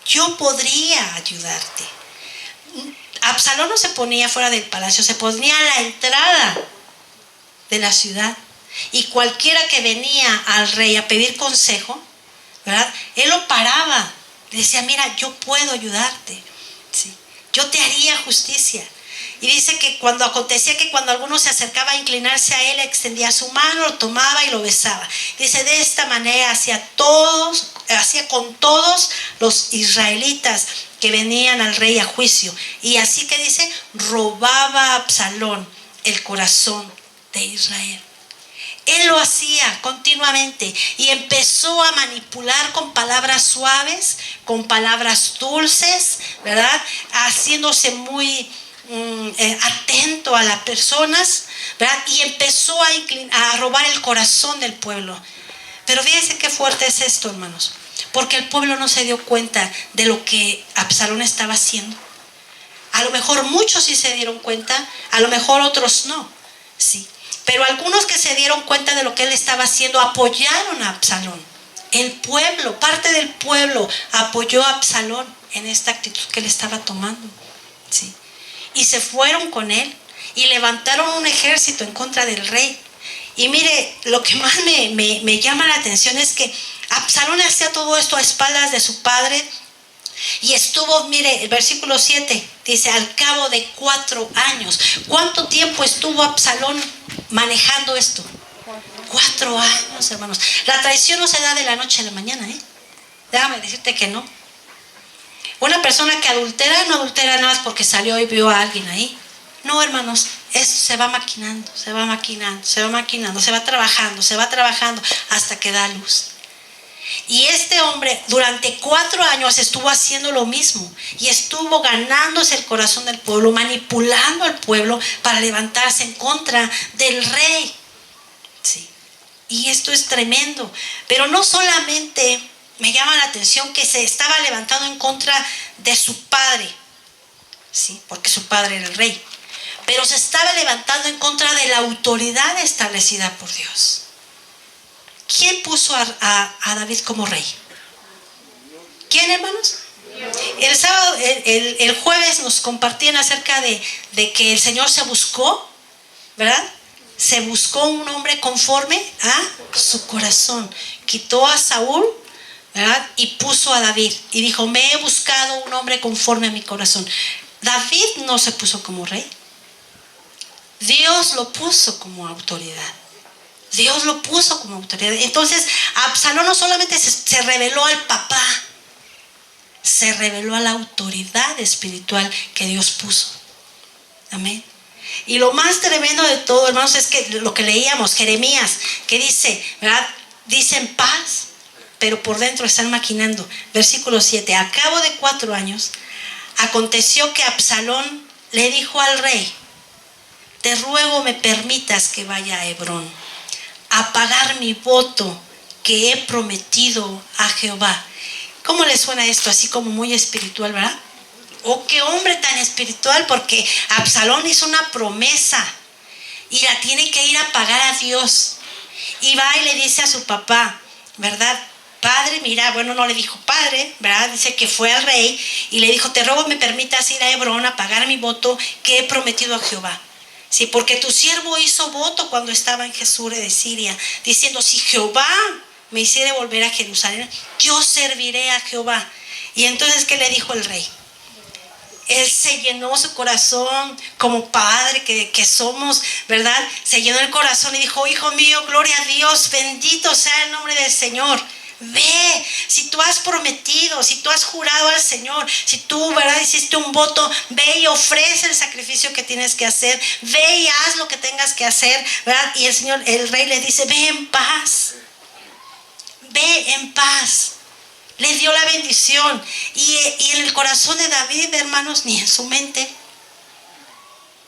Yo podría ayudarte. Absalón no se ponía fuera del palacio, se ponía a la entrada de la ciudad. Y cualquiera que venía al rey a pedir consejo, ¿verdad?, él lo paraba. Le decía, mira, yo puedo ayudarte. ¿Sí? Yo te haría justicia. Y dice que cuando alguno se acercaba a inclinarse a él, extendía su mano, lo tomaba y lo besaba. Dice, de esta manera hacía con todos los israelitas que venían al rey a juicio. Y así que dice, robaba a Absalón el corazón de Israel. Él lo hacía continuamente y empezó a manipular con palabras suaves, con palabras dulces, ¿verdad? Haciéndose muy atento a las personas, ¿verdad? Y empezó a robar el corazón del pueblo. Pero fíjense qué fuerte es esto, hermanos, porque el pueblo no se dio cuenta de lo que Absalón estaba haciendo. A lo mejor muchos sí se dieron cuenta, a lo mejor otros no, sí. Pero algunos que se dieron cuenta de lo que él estaba haciendo apoyaron a Absalón el pueblo, parte del pueblo, apoyó a Absalón en esta actitud que él estaba tomando. ¿Sí? Y se fueron con él y levantaron un ejército en contra del rey. Y mire, lo que más me llama la atención es que Absalón hacía todo esto a espaldas de su padre. Y estuvo, mire, el versículo 7 dice, al cabo de 4 años. ¿Cuánto tiempo estuvo Absalón manejando esto? 4 años, hermanos. La traición no se da de la noche a la mañana, ¿eh? Déjame decirte que no. Una persona que adultera no adultera nada más porque salió y vio a alguien ahí. No, hermanos, eso se va maquinando, se va maquinando, se va maquinando, se va trabajando hasta que da luz. Y este hombre durante 4 años estuvo haciendo lo mismo y estuvo ganándose el corazón del pueblo, manipulando al pueblo para levantarse en contra del rey. Sí. Y esto es tremendo. Pero no solamente me llama la atención que se estaba levantando en contra de su padre, sí, porque su padre era el rey, pero se estaba levantando en contra de la autoridad establecida por Dios. ¿Quién puso a David como rey? ¿Quién, hermanos? El sábado, el jueves nos compartían acerca de que el Señor se buscó, ¿verdad? Se buscó un hombre conforme a su corazón. Quitó a Saúl, ¿verdad? Y puso a David. Y dijo, me he buscado un hombre conforme a mi corazón. David no se puso como rey. Dios lo puso como autoridad. Dios lo puso como autoridad. Entonces, Absalón no solamente se reveló al papá, se reveló a la autoridad espiritual que Dios puso. Amén. Y lo más tremendo de todo, hermanos, es que lo que leíamos, Jeremías, que dice, ¿verdad? Dicen paz, pero por dentro están maquinando. Versículo 7. A cabo de 4 años, aconteció que Absalón le dijo al rey, te ruego me permitas que vaya a Hebrón a pagar mi voto que he prometido a Jehová. ¿Cómo le suena esto? Así como muy espiritual, ¿verdad? Oh, qué hombre tan espiritual, porque Absalón hizo una promesa y la tiene que ir a pagar a Dios. Y va y le dice a su papá, ¿verdad? Padre, mira, bueno, no le dijo padre, ¿verdad? Dice que fue al rey y le dijo, te ruego me permitas ir a Hebrón a pagar mi voto que he prometido a Jehová. Sí, porque tu siervo hizo voto cuando estaba en Jesús de Siria, diciendo, si Jehová me hiciere volver a Jerusalén, yo serviré a Jehová. Y entonces, ¿qué le dijo el rey? Él se llenó su corazón como padre que somos, ¿verdad? Se llenó el corazón y dijo, oh, hijo mío, gloria a Dios, bendito sea el nombre del Señor. Ve, si tú has prometido, si tú has jurado al Señor, si tú, ¿verdad?, hiciste un voto, ve y ofrece el sacrificio que tienes que hacer, ve y haz lo que tengas que hacer, ¿verdad? Y el rey le dice, ve en paz, ve en paz. Le dio la bendición. Y en el corazón de David, hermanos, ni en su mente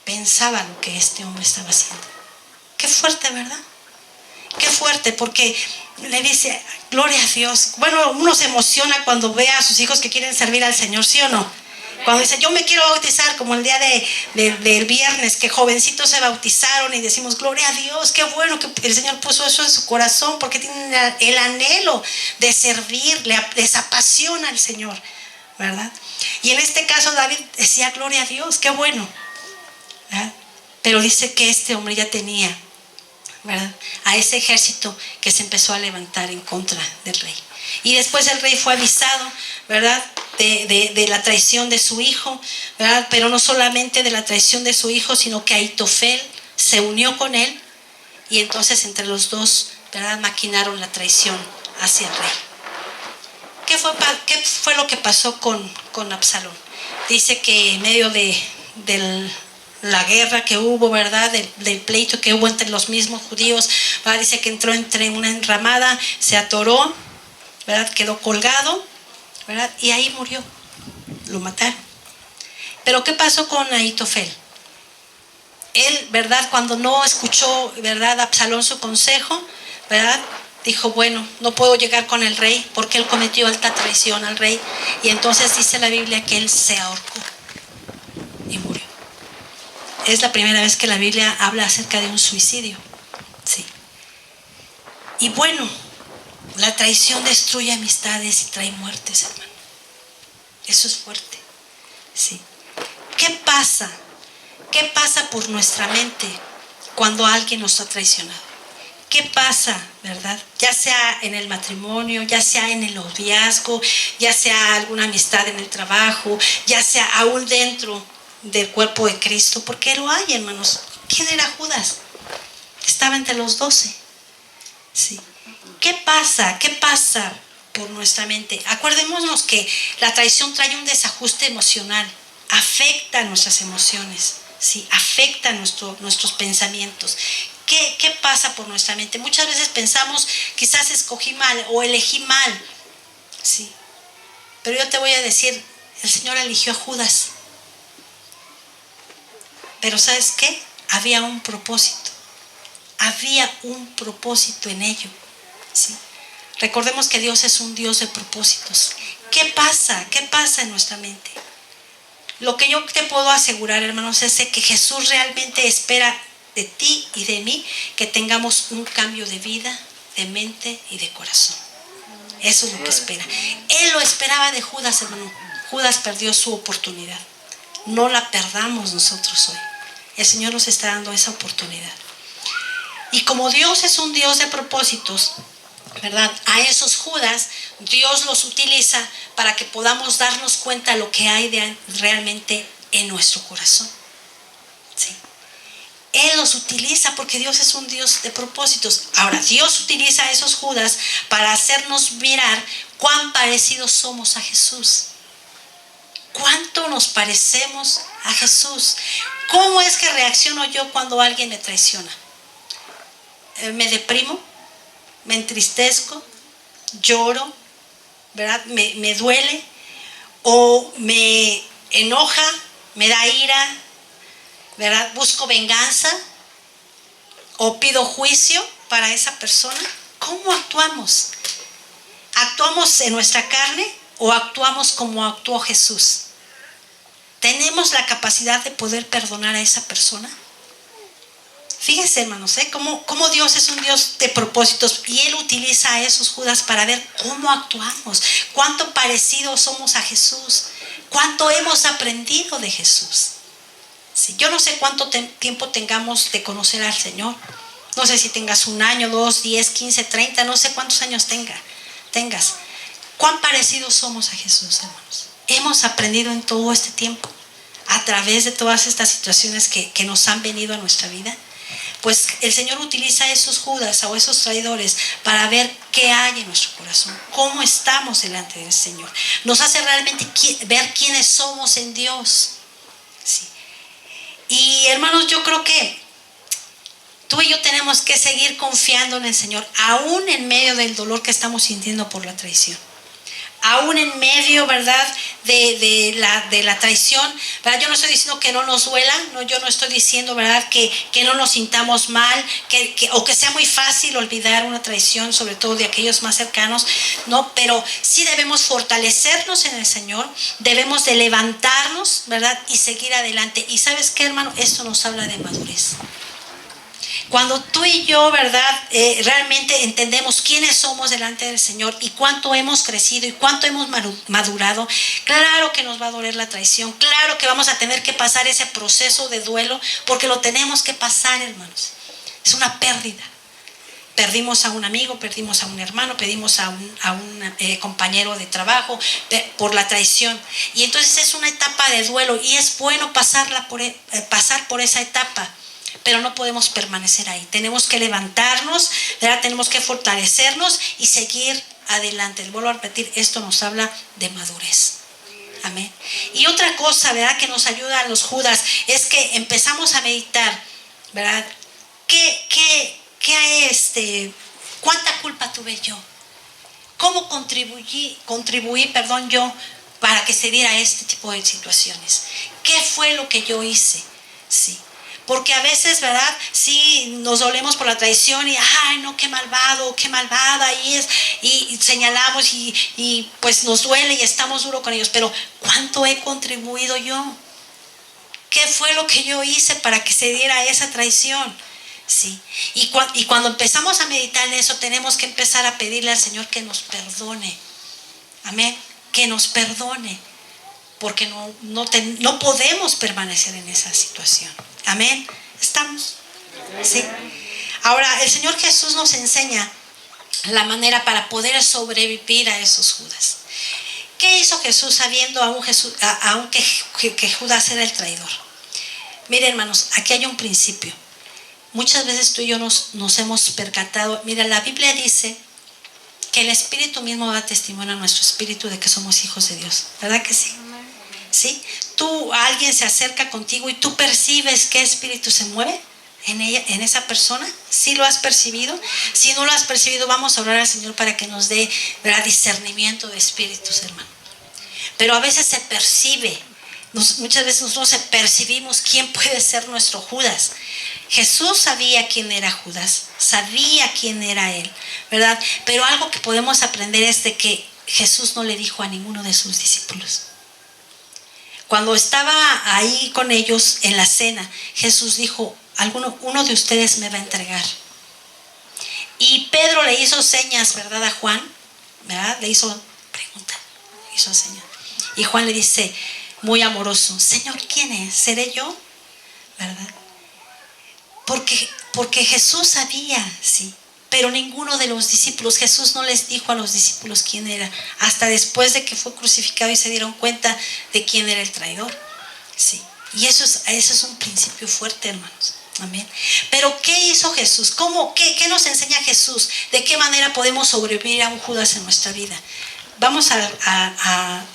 pensaba lo que este hombre estaba haciendo. Qué fuerte, ¿verdad? Qué fuerte, porque le dice, gloria a Dios. Bueno, uno se emociona cuando ve a sus hijos que quieren servir al Señor, ¿sí o no? Cuando dice, yo me quiero bautizar, como el día del viernes, que jovencitos se bautizaron y decimos, gloria a Dios, qué bueno que el Señor puso eso en su corazón, porque tienen el anhelo de servir, les apasiona al Señor, ¿verdad? Y en este caso David decía, gloria a Dios, qué bueno, ¿verdad? Pero dice que este hombre ya tenía, ¿verdad?, a ese ejército que se empezó a levantar en contra del rey. Y después el rey fue avisado, ¿verdad?, de la traición de su hijo, ¿verdad? Pero no solamente de la traición de su hijo, sino que Ahitofel se unió con él y entonces entre los dos, ¿verdad?, maquinaron la traición hacia el rey. ¿Qué fue lo que pasó con Absalón? Dice que en medio de la guerra que hubo, ¿verdad?, del pleito que hubo entre los mismos judíos, ¿verdad?, dice que entró entre una enramada, se atoró, ¿verdad?, quedó colgado, ¿verdad?, y ahí murió, lo mataron. Pero ¿qué pasó con Ahitofel? Él, ¿verdad?, cuando no escuchó, ¿verdad?, Absalón su consejo, ¿verdad?, dijo, bueno, no puedo llegar con el rey porque él cometió alta traición al rey. Y entonces dice la Biblia que él se ahorcó y murió. Es la primera vez que la Biblia habla acerca de un suicidio. Sí. Y bueno, La traición destruye amistades y trae muertes, hermano. Eso es fuerte. Sí. ¿Qué pasa? ¿Qué pasa por nuestra mente cuando alguien nos ha traicionado? ¿Qué pasa, verdad? Ya sea en el matrimonio, ya sea en el noviazgo, ya sea alguna amistad en el trabajo, ya sea aún dentro del cuerpo de Cristo, porque lo hay, hermanos. ¿Quién era Judas? Estaba entre los 12. Sí. ¿Qué pasa? ¿Qué pasa por nuestra mente? Acuérdémonos que la traición trae un desajuste emocional, afecta nuestras emociones, ¿sí? Afecta nuestros pensamientos. ¿Qué pasa por nuestra mente? Muchas veces pensamos, quizás escogí mal o elegí mal, ¿sí? Pero yo te voy a decir, el Señor eligió a Judas. Pero ¿sabes qué? Había un propósito. Había un propósito en ello, ¿sí? Recordemos que Dios es un Dios de propósitos. ¿Qué pasa? ¿Qué pasa en nuestra mente? Lo que yo te puedo asegurar, hermanos, es que Jesús realmente espera de ti y de mí que tengamos un cambio de vida, de mente y de corazón. Eso es lo que espera. Él lo esperaba de Judas, hermano. Judas perdió su oportunidad. No la perdamos nosotros hoy. El Señor nos está dando esa oportunidad. Y como Dios es un Dios de propósitos, ¿verdad? A esos Judas Dios los utiliza para que podamos darnos cuenta de lo que hay realmente en nuestro corazón. ¿Sí? Él los utiliza porque Dios es un Dios de propósitos. Ahora, Dios utiliza a esos Judas para hacernos mirar cuán parecidos somos a Jesús. ¿Cuánto nos parecemos a Jesús? ¿Cómo es que reacciono yo cuando alguien me traiciona? ¿Me deprimo? ¿Me entristezco? ¿Lloro? ¿Verdad? ¿Me duele? ¿O me enoja? ¿Me da ira? ¿Verdad? ¿Busco venganza? ¿O pido juicio para esa persona? ¿Cómo actuamos? ¿Actuamos en nuestra carne o actuamos como actuó Jesús? ¿Tenemos la capacidad de poder perdonar a esa persona? Fíjense, hermanos, cómo Dios es un Dios de propósitos y Él utiliza a esos Judas para ver cómo actuamos, cuánto parecidos somos a Jesús, cuánto hemos aprendido de Jesús. Sí, yo no sé cuánto tiempo tengamos de conocer al Señor. No sé si tengas 1 año, 2, 10, 15, 30, no sé cuántos años tengas. ¿Cuán parecidos somos a Jesús, hermanos? Hemos aprendido en todo este tiempo, a través de todas estas situaciones que nos han venido a nuestra vida. Pues el Señor utiliza a esos Judas o esos traidores para ver qué hay en nuestro corazón, cómo estamos delante del Señor. Nos hace realmente ver quiénes somos en Dios. Sí. Y hermanos, yo creo que tú y yo tenemos que seguir confiando en el Señor, aún en medio del dolor que estamos sintiendo por la traición. Aún en medio, ¿verdad?, de la traición, ¿verdad? Yo no estoy diciendo que no nos duela, no, yo no estoy diciendo, ¿verdad?, que no nos sintamos mal, o que sea muy fácil olvidar una traición, sobre todo de aquellos más cercanos, no, pero sí debemos fortalecernos en el Señor, debemos de levantarnos, ¿verdad?, y seguir adelante. Y ¿sabes qué, hermano? Esto nos habla de madurez. Cuando tú y yo, ¿verdad?, realmente entendemos quiénes somos delante del Señor y cuánto hemos crecido y cuánto hemos madurado, claro que nos va a doler la traición, claro que vamos a tener que pasar ese proceso de duelo, porque lo tenemos que pasar, hermanos. Es una pérdida. Perdimos a un amigo, perdimos a un hermano, perdimos a un compañero de trabajo por la traición. Y entonces es una etapa de duelo y es bueno pasar por esa etapa. Pero no podemos permanecer ahí. Tenemos que levantarnos, ¿verdad? Tenemos que fortalecernos y seguir adelante. Les vuelvo a repetir, esto nos habla de madurez. Amén. Y otra cosa, ¿verdad?, que nos ayuda a los Judas es que empezamos a meditar, ¿verdad? ¿Cuánta culpa tuve yo? ¿Cómo contribuí yo para que se diera este tipo de situaciones? ¿Qué fue lo que yo hice? Sí. Porque a veces, ¿verdad?, sí nos dolemos por la traición y ¡ay, no, qué malvado, qué malvada! Y señalamos y pues nos duele y estamos duros con ellos. Pero ¿cuánto he contribuido yo? ¿Qué fue lo que yo hice para que se diera esa traición? Sí. Y cuando empezamos a meditar en eso, tenemos que empezar a pedirle al Señor que nos perdone. Amén. Que nos perdone. Porque no podemos permanecer en esa situación. Amén. ¿Estamos? Sí. Ahora, el Señor Jesús nos enseña la manera para poder sobrevivir a esos Judas. ¿Qué hizo Jesús sabiendo aún que Judas era el traidor? Miren, hermanos, aquí hay un principio. Muchas veces tú y yo nos hemos percatado. Mira, la Biblia dice que el Espíritu mismo da testimonio a nuestro espíritu de que somos hijos de Dios. ¿Verdad que sí? ¿Sí? Alguien se acerca contigo y tú percibes qué espíritu se mueve en esa persona. ¿Sí lo has percibido? Si no lo has percibido, vamos a orar al Señor para que nos dé, ¿verdad?, discernimiento de espíritus, hermano. Pero a veces se percibe. Muchas veces nosotros percibimos quién puede ser nuestro Judas. Jesús sabía quién era Judas, sabía quién era él, ¿verdad? Pero algo que podemos aprender es de que Jesús no le dijo a ninguno de sus discípulos. Cuando estaba ahí con ellos en la cena, Jesús dijo: uno de ustedes me va a entregar. Y Pedro le hizo señas, ¿verdad?, a Juan, ¿verdad? Le hizo pregunta, le hizo señas. Y Juan le dice, muy amoroso: Señor, ¿quién es? ¿Seré yo? ¿Verdad? Porque Jesús sabía, sí. Pero ninguno de los discípulos, Jesús no les dijo a los discípulos quién era, hasta después de que fue crucificado y se dieron cuenta de quién era el traidor. Sí. Y eso es un principio fuerte, hermanos. Amén. Pero ¿qué hizo Jesús? ¿Qué nos enseña Jesús? ¿De qué manera podemos sobrevivir a un Judas en nuestra vida? Vamos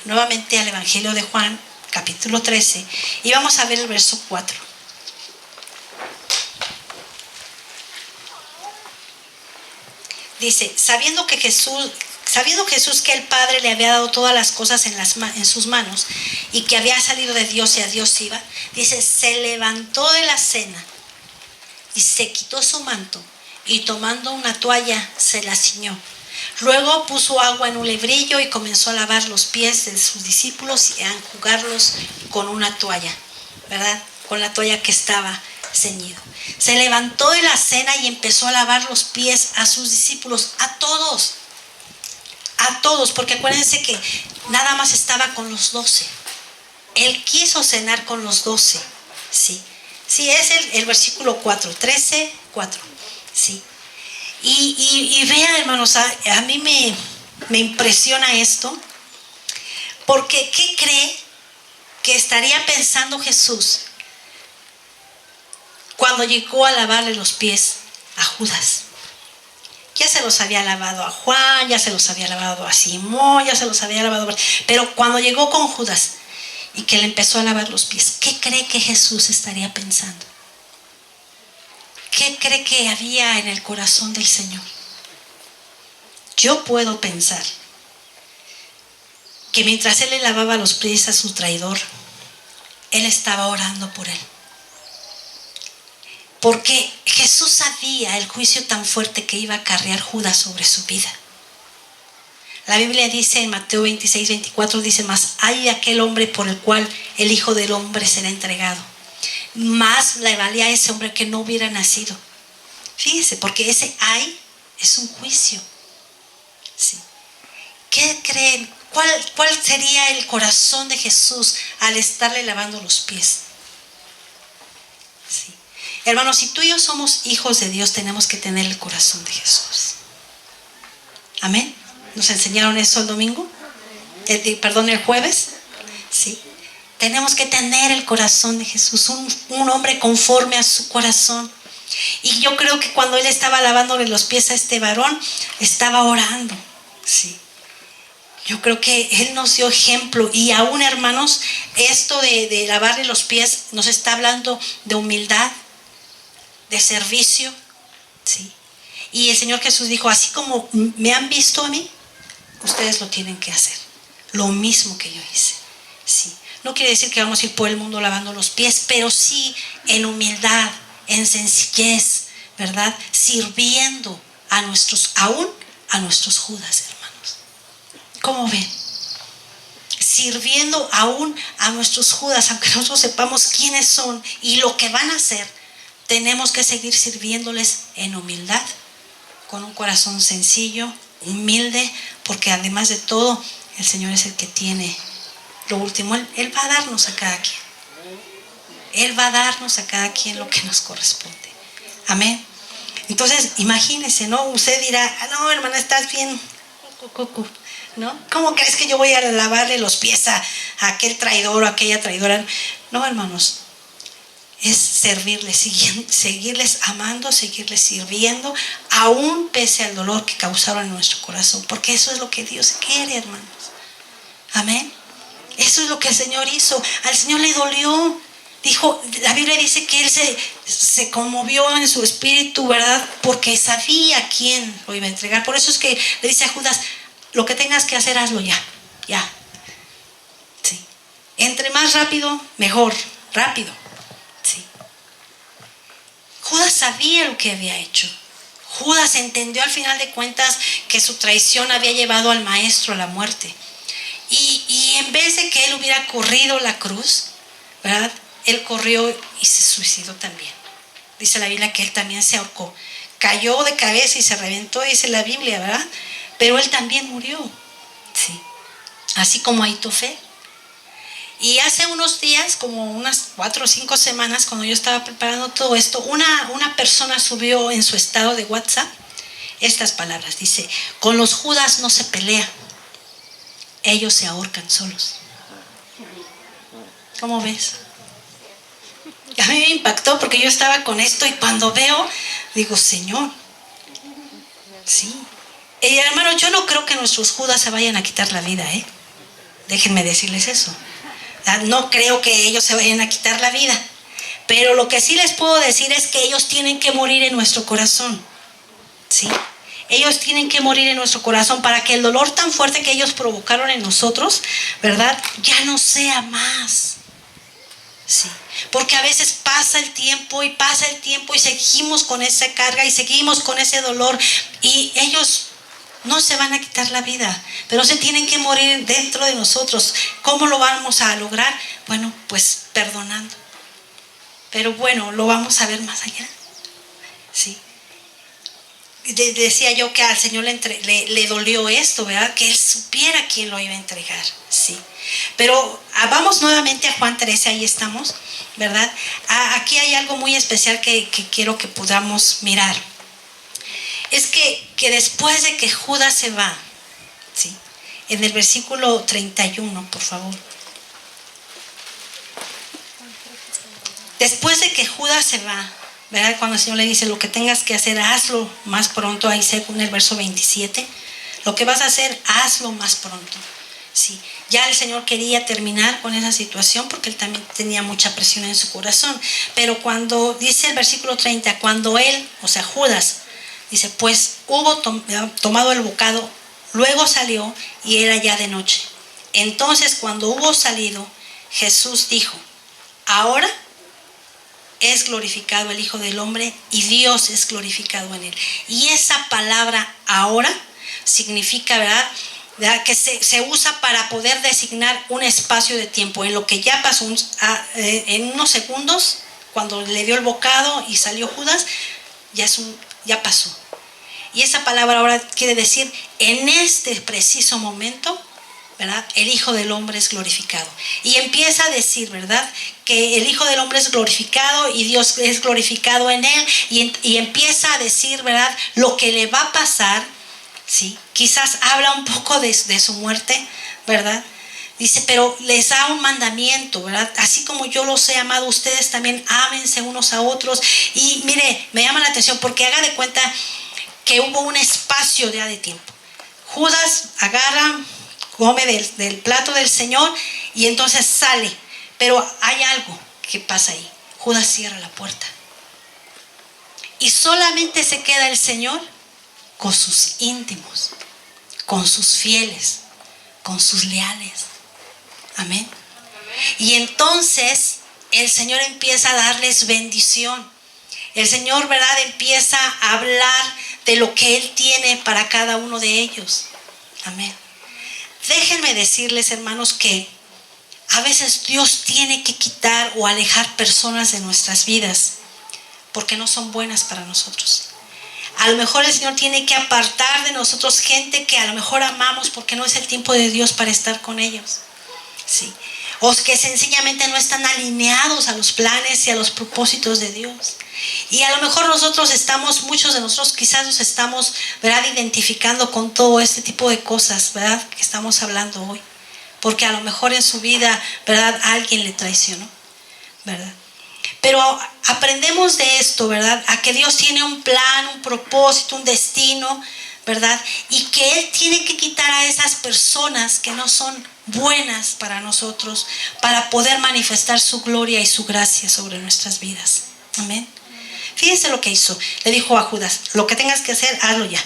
nuevamente al Evangelio de Juan, capítulo 13, y vamos a ver el verso 4. Dice: sabiendo Jesús que el Padre le había dado todas las cosas en sus manos y que había salido de Dios y a Dios iba, dice, se levantó de la cena y se quitó su manto y tomando una toalla se la ciñó. Luego puso agua en un lebrillo y comenzó a lavar los pies de sus discípulos y a enjugarlos con una toalla, ¿verdad? Con la toalla que estaba ceñido. Se levantó de la cena y empezó a lavar los pies a sus discípulos, a todos, porque acuérdense que nada más estaba con los 12. Él quiso cenar con los 12, sí. Sí, es el versículo 4, 13, 4, sí. Y vean, hermanos, a mí me impresiona esto, porque ¿qué cree que estaría pensando Jesús cuando llegó a lavarle los pies a Judas? Ya se los había lavado a Juan, ya se los había lavado a Simón, ya se los había lavado, pero cuando llegó con Judas y que le empezó a lavar los pies, ¿qué cree que Jesús estaría pensando? ¿Qué cree que había en el corazón del Señor? Yo puedo pensar que mientras él le lavaba los pies a su traidor, él estaba orando por él. Porque Jesús sabía el juicio tan fuerte que iba a acarrear Judas sobre su vida. La Biblia dice en Mateo 26, 24, dice: mas hay de aquel hombre por el cual el Hijo del Hombre será entregado. Más le valía a ese hombre que no hubiera nacido. Fíjense, porque ese hay es un juicio. Sí. ¿Qué creen? ¿Cuál sería el corazón de Jesús al estarle lavando los pies? Sí. Hermanos, si tú y yo somos hijos de Dios, tenemos que tener el corazón de Jesús. Amén. ¿Nos enseñaron eso el domingo? El jueves. Sí. Tenemos que tener el corazón de Jesús, un hombre conforme a su corazón. Y yo creo que cuando él estaba lavándole los pies a este varón, estaba orando. Sí. Yo creo que él nos dio ejemplo. Y aún, hermanos, esto de lavarle los pies nos está hablando de humildad, de servicio. Sí. Y el Señor Jesús dijo: así como me han visto a mí, ustedes lo tienen que hacer. Lo mismo que yo hice. Sí. No quiere decir que vamos a ir por el mundo lavando los pies, pero sí en humildad, en sencillez, ¿verdad? Sirviendo aún a nuestros Judas, hermanos. ¿Cómo ven? Sirviendo aún a nuestros Judas, aunque nosotros sepamos quiénes son y lo que van a hacer, tenemos que seguir sirviéndoles en humildad, con un corazón sencillo, humilde, porque además de todo, el Señor es el que tiene lo último. Él va a darnos a cada quien. Él va a darnos a cada quien lo que nos corresponde. Amén. Entonces, imagínese, ¿no? Usted dirá, no, hermana, estás bien, ¿no? ¿Cómo crees que yo voy a lavarle los pies a aquel traidor o a aquella traidora? No, hermanos, es servirles, seguirles amando, seguirles sirviendo, aún pese al dolor que causaron en nuestro corazón, porque eso es lo que Dios quiere, hermanos. Amén. Eso es lo que el Señor hizo. Al Señor le dolió. Dijo, la Biblia dice que Él se conmovió en su espíritu, ¿verdad? Porque sabía a quién lo iba a entregar. Por eso es que le dice a Judas, lo que tengas que hacer, hazlo ya. Sí. Entre más rápido, mejor. Rápido. Sí. Judas sabía lo que había hecho. Judas entendió al final de cuentas que su traición había llevado al maestro a la muerte. Y en vez de que él hubiera corrido la cruz, ¿verdad? Él corrió y se suicidó también. Dice la Biblia que él también se ahorcó. Cayó de cabeza y se reventó, dice la Biblia, ¿verdad? Pero él también murió. Sí. Así como Ahitofel. Y hace unos días, como unas 4 o 5 semanas, cuando yo estaba preparando todo esto, una persona subió en su estado de WhatsApp estas palabras. Dice, con los Judas no se pelea. Ellos se ahorcan solos. ¿Cómo ves? A mí me impactó porque yo estaba con esto y cuando veo, digo, Señor, sí. Hermano, yo no creo que nuestros Judas se vayan a quitar la vida, ¿eh? Déjenme decirles eso. No creo que ellos se vayan a quitar la vida. Pero lo que sí les puedo decir es que ellos tienen que morir en nuestro corazón. ¿Sí? Ellos tienen que morir en nuestro corazón para que el dolor tan fuerte que ellos provocaron en nosotros, ¿verdad? Ya no sea más. Sí. Porque a veces pasa el tiempo y seguimos con esa carga y seguimos con ese dolor y ellos no se van a quitar la vida, pero se tienen que morir dentro de nosotros. ¿Cómo lo vamos a lograr? Bueno, pues perdonando. Pero bueno, lo vamos a ver más allá. Sí. Decía yo que al Señor le dolió esto, ¿verdad? Que Él supiera quién lo iba a entregar. Sí. Pero vamos nuevamente a Juan 13, ahí estamos, ¿verdad? Aquí hay algo muy especial que quiero que podamos mirar. Es que después de que Judas se va, ¿sí? En el versículo 31, por favor. Después de que Judas se va, ¿verdad? Cuando el Señor le dice, lo que tengas que hacer, hazlo más pronto, ahí según el verso 27. Lo que vas a hacer, hazlo más pronto. Sí. Ya el Señor quería terminar con esa situación porque Él también tenía mucha presión en su corazón. Pero cuando dice el versículo 30, cuando Él, o sea Judas, dice, pues hubo tomado el bocado, luego salió y era ya de noche. Entonces cuando hubo salido, Jesús dijo, ahora es glorificado el Hijo del Hombre y Dios es glorificado en él. Y esa palabra ahora significa, ¿verdad? Que se usa para poder designar un espacio de tiempo en lo que ya pasó en unos segundos, cuando le dio el bocado y salió Judas, ya pasó. Y esa palabra ahora quiere decir, en este preciso momento, ¿verdad? El Hijo del Hombre es glorificado. Y empieza a decir, ¿verdad? Que el Hijo del Hombre es glorificado y Dios es glorificado en él. Y empieza a decir, ¿verdad? Lo que le va a pasar, ¿sí? Quizás habla un poco de su muerte, ¿verdad? Dice, pero les da un mandamiento, ¿verdad? Así como yo los he amado, ustedes también ámense unos a otros. Y mire, me llama la atención porque haga de cuenta que hubo un espacio ya de tiempo. Judas agarra, come del plato del Señor y entonces sale. Pero hay algo que pasa ahí. Judas cierra la puerta. Y solamente se queda el Señor con sus íntimos, con sus fieles, con sus leales. Amén. Y entonces el Señor empieza a darles bendición. El Señor, ¿verdad? Empieza a hablar de lo que Él tiene para cada uno de ellos. Amén. Déjenme decirles, hermanos, que a veces Dios tiene que quitar o alejar personas de nuestras vidas porque no son buenas para nosotros. A lo mejor el Señor tiene que apartar de nosotros gente que a lo mejor amamos porque no es el tiempo de Dios para estar con ellos. Sí. O que sencillamente no están alineados a los planes y a los propósitos de Dios. Y a lo mejor muchos de nosotros quizás nos estamos, ¿verdad?, identificando con todo este tipo de cosas, ¿verdad?, que estamos hablando hoy. Porque a lo mejor en su vida, ¿verdad?, alguien le traicionó, ¿verdad? Pero aprendemos de esto, ¿verdad?, a que Dios tiene un plan, un propósito, un destino, ¿verdad? Y que Él tiene que quitar a esas personas que no son buenas para nosotros, para poder manifestar su gloria y su gracia sobre nuestras vidas. Amén. Fíjense lo que hizo. Le dijo a Judas: lo que tengas que hacer, hazlo ya.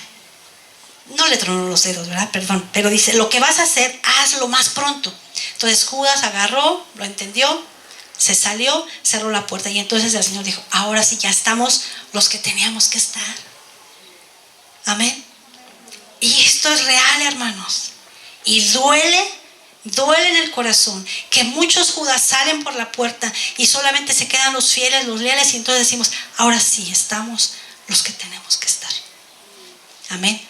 No le tronó los dedos, ¿verdad? Perdón. Pero dice: lo que vas a hacer, hazlo más pronto. Entonces Judas agarró, lo entendió, se salió, cerró la puerta. Y entonces el Señor dijo: ahora sí, ya estamos los que teníamos que estar. Amén. Y esto es real, hermanos. Y duele en el corazón que muchos Judas salen por la puerta y solamente se quedan los fieles, los leales, y entonces decimos: ahora sí estamos los que tenemos que estar. Amén.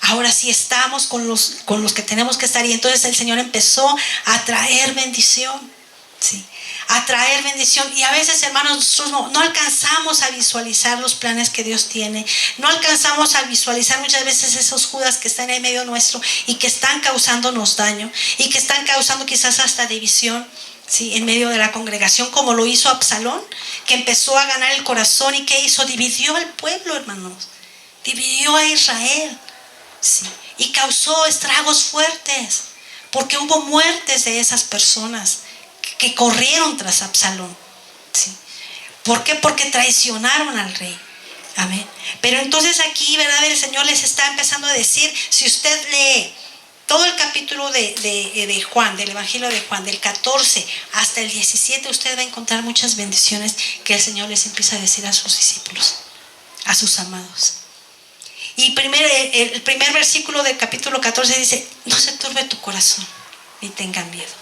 Ahora sí estamos con los que tenemos que estar. Y entonces el Señor empezó a traer bendición. Sí, a traer bendición. Y a veces, hermanos, nosotros no alcanzamos a visualizar los planes que Dios tiene. No alcanzamos a visualizar muchas veces esos Judas que están en medio nuestro y que están causándonos daño y que están causando quizás hasta división, ¿sí?, en medio de la congregación, como lo hizo Absalón, que empezó a ganar el corazón. ¿Y qué hizo? Dividió al pueblo, hermanos. Dividió a Israel, ¿sí?, y causó estragos fuertes, porque hubo muertes de esas personas que corrieron tras Absalón. ¿Sí? ¿Por qué? Porque traicionaron al rey. Amén. Pero entonces aquí, ¿verdad?, el Señor les está empezando a decir, si usted lee todo el capítulo de Juan, del Evangelio de Juan, del 14 hasta el 17, usted va a encontrar muchas bendiciones que el Señor les empieza a decir a sus discípulos, a sus amados. Y el primer versículo del capítulo 14 dice: no se turbe tu corazón, ni tengan miedo.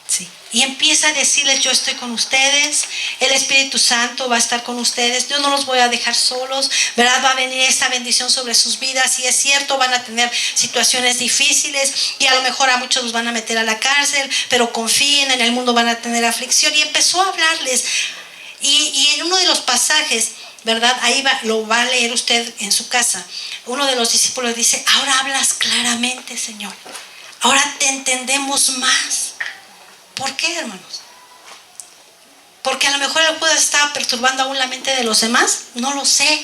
Sí. Y empieza a decirles: yo estoy con ustedes, el Espíritu Santo va a estar con ustedes, yo no los voy a dejar solos, ¿verdad? Va a venir esta bendición sobre sus vidas. Y es cierto, van a tener situaciones difíciles y a lo mejor a muchos los van a meter a la cárcel, pero confíen, en el mundo van a tener aflicción. Y empezó a hablarles. Y en uno de los pasajes, ¿verdad?, ahí lo va a leer usted en su casa. Uno de los discípulos dice: ahora hablas claramente, Señor, ahora te entendemos más. ¿Por qué, hermanos? Porque a lo mejor el Judas estaba perturbando aún la mente de los demás, no lo sé.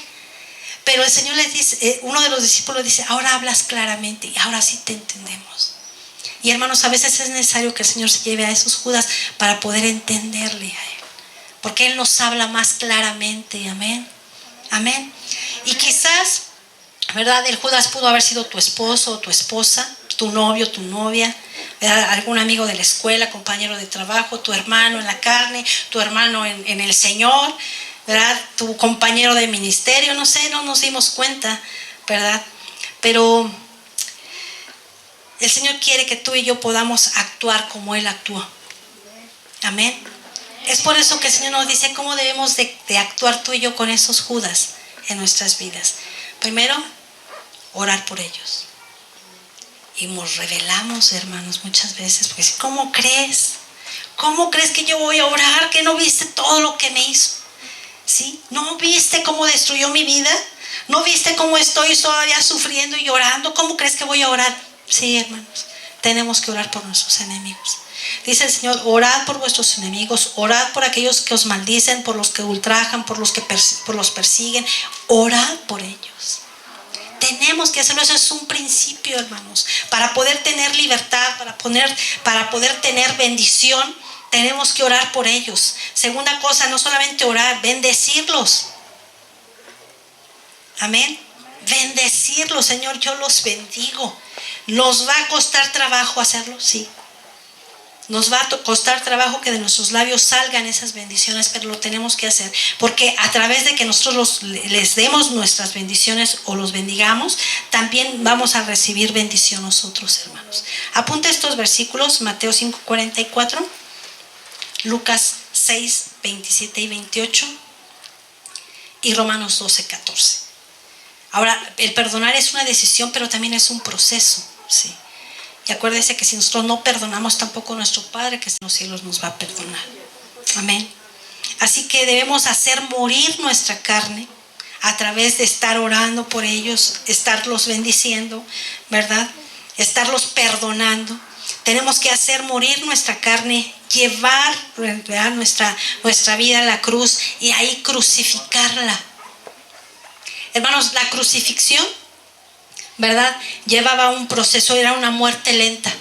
Pero el Señor les dice, uno de los discípulos dice: ahora hablas claramente y ahora sí te entendemos. Y hermanos, a veces es necesario que el Señor se lleve a esos Judas para poder entenderle a Él, porque Él nos habla más claramente. Amén. Amén. Y quizás, ¿verdad?, el Judas pudo haber sido tu esposo o tu esposa, tu novio, tu novia, ¿verdad?, algún amigo de la escuela, compañero de trabajo, tu hermano en la carne, tu hermano en el Señor, ¿verdad?, tu compañero de ministerio, no sé, no nos dimos cuenta, ¿verdad? Pero el Señor quiere que tú y yo podamos actuar como Él actuó. Amén. Es por eso que el Señor nos dice cómo debemos de actuar tú y yo con esos Judas en nuestras vidas. Primero, orar por ellos. Y nos revelamos, hermanos, muchas veces, porque ¿cómo crees? ¿Cómo crees que yo voy a orar? ¿Que no viste todo lo que me hizo? ¿Sí? ¿No viste cómo destruyó mi vida? ¿No viste cómo estoy todavía sufriendo y llorando? ¿Cómo crees que voy a orar? Sí, hermanos, tenemos que orar por nuestros enemigos. Dice el Señor: orad por vuestros enemigos, orad por aquellos que os maldicen, por los que ultrajan, por los persiguen. Orad por ellos. Tenemos que hacerlo. Eso es un principio, hermanos. Para poder tener libertad, para poder tener bendición, tenemos que orar por ellos. Segunda cosa, no solamente orar, bendecirlos. Amén. Bendecirlos. Señor, yo los bendigo. ¿Nos va a costar trabajo hacerlo? Sí. Nos va a costar trabajo que de nuestros labios salgan esas bendiciones, pero lo tenemos que hacer, porque a través de que nosotros les demos nuestras bendiciones o los bendigamos, también vamos a recibir bendición nosotros, hermanos. Apunta estos versículos: Mateo 5:44, Lucas 6:27 y 28, y Romanos 12:14. Ahora, el perdonar es una decisión, pero también es un proceso, ¿sí? Y acuérdense que si nosotros no perdonamos, tampoco nuestro Padre que está en los cielos nos va a perdonar. Amén. Así que debemos hacer morir nuestra carne a través de estar orando por ellos, estarlos bendiciendo, ¿verdad? Estarlos perdonando. Tenemos que hacer morir nuestra carne, llevar, ¿verdad?, nuestra vida a la cruz y ahí crucificarla. Hermanos, la crucifixión, ¿verdad?, llevaba un proceso, era una muerte lenta.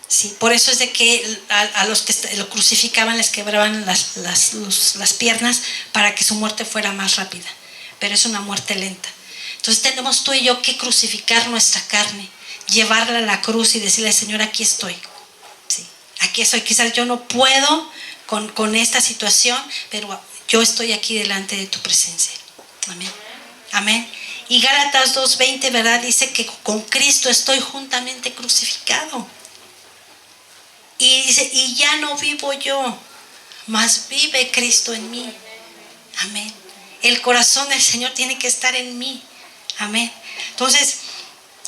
Sí, por eso es de que a los que lo crucificaban les quebraban las piernas para que su muerte fuera más rápida. Pero es una muerte lenta. Entonces tenemos tú y yo que crucificar nuestra carne, llevarla a la cruz y decirle: Señor, aquí estoy. Sí, aquí estoy. Quizás yo no puedo con esta situación, pero yo estoy aquí delante de tu presencia. Amén. Amén. Y Gálatas 2:20, ¿verdad?, dice que con Cristo estoy juntamente crucificado. Y dice: y ya no vivo yo, mas vive Cristo en mí. Amén. El corazón del Señor tiene que estar en mí. Amén. Entonces,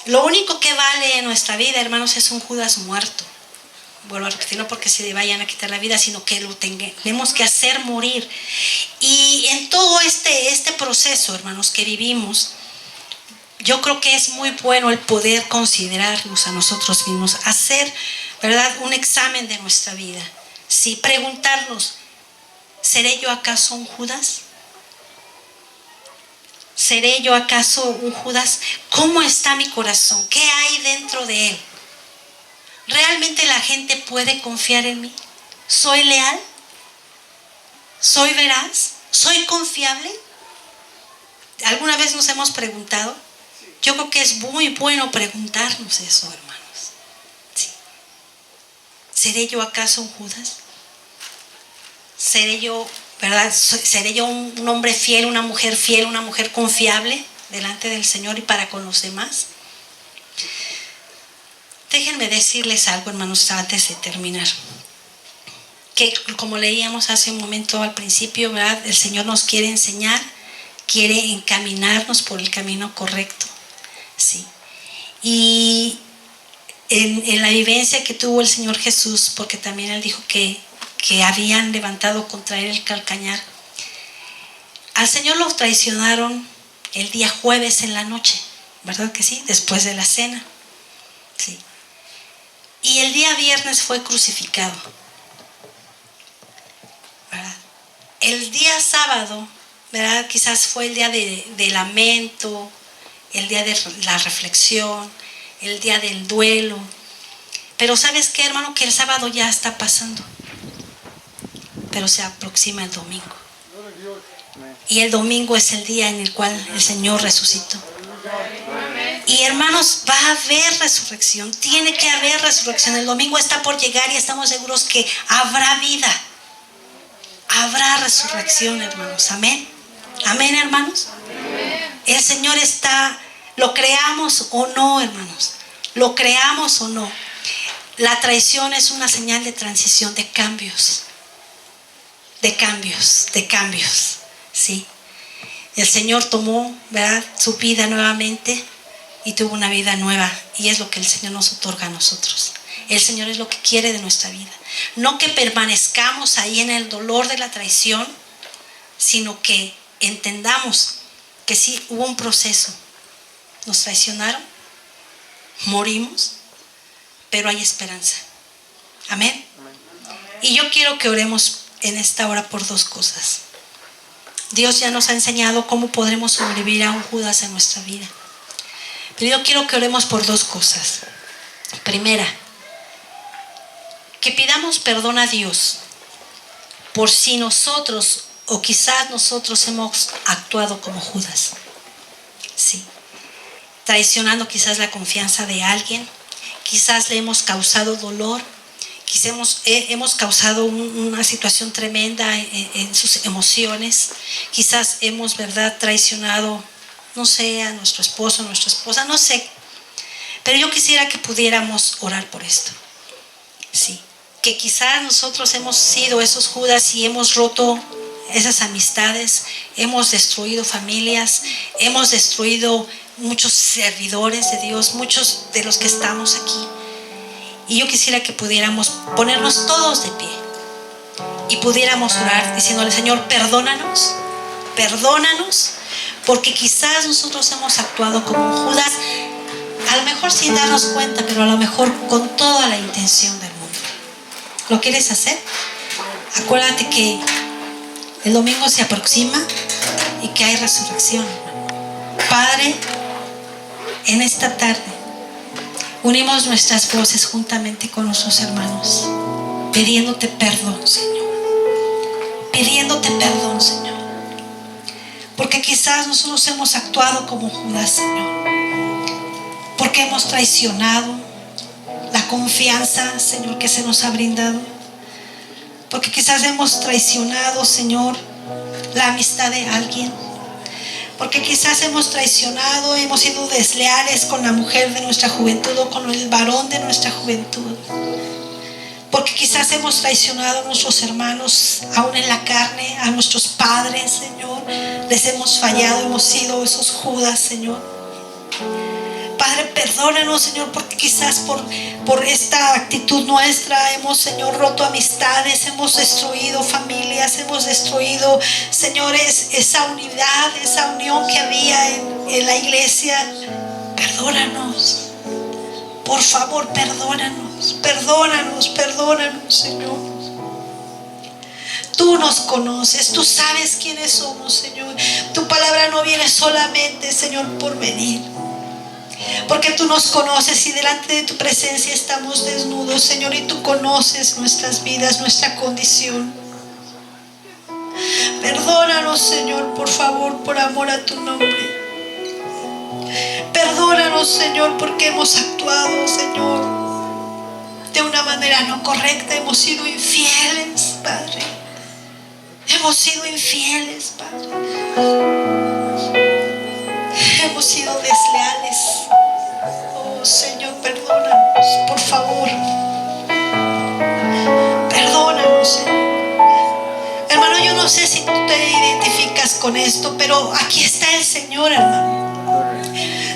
lo único que vale en nuestra vida, hermanos, es un Judas muerto. Vuelvo a repetir, no porque se le vayan a quitar la vida, sino que lo tenemos que hacer morir. Y en todo este proceso, hermanos, que vivimos, yo creo que es muy bueno el poder considerarnos a nosotros mismos, hacer, ¿verdad?, un examen de nuestra vida. Sí, preguntarnos: ¿seré yo acaso un Judas? ¿Seré yo acaso un Judas? ¿Cómo está mi corazón? ¿Qué hay dentro de él? ¿Realmente la gente puede confiar en mí? ¿Soy leal? ¿Soy veraz? ¿Soy confiable? ¿Alguna vez nos hemos preguntado? Yo creo que es muy bueno preguntarnos eso, hermanos. Sí. ¿Seré yo acaso un Judas? ¿Seré yo, verdad? ¿Seré yo un hombre fiel, una mujer confiable delante del Señor y para con los demás? Déjenme decirles algo, hermanos, antes de terminar. Que como leíamos hace un momento al principio, ¿verdad?, el Señor nos quiere enseñar, quiere encaminarnos por el camino correcto. Sí. Y en la vivencia que tuvo el Señor Jesús, porque también Él dijo que habían levantado contra Él el calcañar, al Señor lo traicionaron el día jueves en la noche, ¿verdad que sí? Después de la cena. Sí. Y el día viernes fue crucificado, ¿verdad? El día sábado, ¿verdad?, quizás fue el día de lamento, el día de la reflexión, el día del duelo. Pero ¿sabes qué, hermano? Que el sábado ya está pasando, pero se aproxima el domingo. Y el domingo es el día en el cual el Señor resucitó. Y hermanos, va a haber resurrección, tiene que haber resurrección. El domingo está por llegar y estamos seguros que habrá vida, habrá resurrección, hermanos. Amén. Amén, hermanos. El Señor está, lo creamos o no, hermanos, lo creamos o no. La traición es una señal de transición, de cambios, ¿sí? El Señor tomó, ¿verdad?, su vida nuevamente y tuvo una vida nueva, y es lo que el Señor nos otorga a nosotros. El Señor es lo que quiere de nuestra vida. No que permanezcamos ahí en el dolor de la traición, sino que entendamos que sí hubo un proceso. Nos traicionaron, morimos, pero hay esperanza. Amén. Y yo quiero que oremos en esta hora por dos cosas. Dios ya nos ha enseñado cómo podremos sobrevivir a un Judas en nuestra vida. Pero yo quiero que oremos por dos cosas. Primera, que pidamos perdón a Dios por si nosotros o quizás nosotros hemos actuado como Judas. Sí. Traicionando quizás la confianza de alguien, quizás le hemos causado dolor, quizás hemos causado una situación tremenda en sus emociones, quizás hemos, ¿verdad?, traicionado, no sé, a nuestro esposo, a nuestra esposa, no sé. Pero yo quisiera que pudiéramos orar por esto. Sí, que quizás nosotros hemos sido esos Judas y hemos roto esas amistades, hemos destruido familias, hemos destruido muchos servidores de Dios, muchos de los que estamos aquí. Y yo quisiera que pudiéramos ponernos todos de pie y pudiéramos orar diciéndole: Señor, perdónanos, perdónanos, porque quizás nosotros hemos actuado como Judas, a lo mejor sin darnos cuenta, pero a lo mejor con toda la intención del mundo. ¿Lo quieres hacer? Acuérdate que el domingo se aproxima y que hay resurrección. Padre, en esta tarde unimos nuestras voces juntamente con nuestros hermanos, pidiéndote perdón, Señor. Pidiéndote perdón, Señor. Porque quizás nosotros hemos actuado como Judas, Señor. Porque hemos traicionado la confianza, Señor, que se nos ha brindado. Porque quizás hemos traicionado, Señor, la amistad de alguien. Porque quizás hemos traicionado, hemos sido desleales con la mujer de nuestra juventud o con el varón de nuestra juventud. Porque quizás hemos traicionado a nuestros hermanos, aún en la carne, a nuestros padres, Señor. Les hemos fallado, hemos sido esos Judas, Señor. Padre, perdónanos, Señor, porque quizás por esta actitud nuestra hemos, Señor, roto amistades, hemos destruido familias, hemos destruido, señores, esa unidad, esa unión que había en la iglesia. Perdónanos, por favor, perdónanos, perdónanos, perdónanos, Señor. Tú nos conoces, tú sabes quiénes somos, Señor. Tu palabra no viene solamente, Señor, por venir. Porque tú nos conoces y delante de tu presencia estamos desnudos, Señor, y tú conoces nuestras vidas, nuestra condición. Perdónanos, Señor, por favor, por amor a tu nombre. Perdónanos, Señor, porque hemos actuado, Señor, de una manera no correcta. Hemos sido infieles, Padre. Hemos sido infieles, Padre. Hemos sido desleales. Oh, Señor, perdónanos, por favor. Perdónanos, Señor. Hermano, yo no sé si tú te identificas con esto, pero aquí está el Señor, hermano.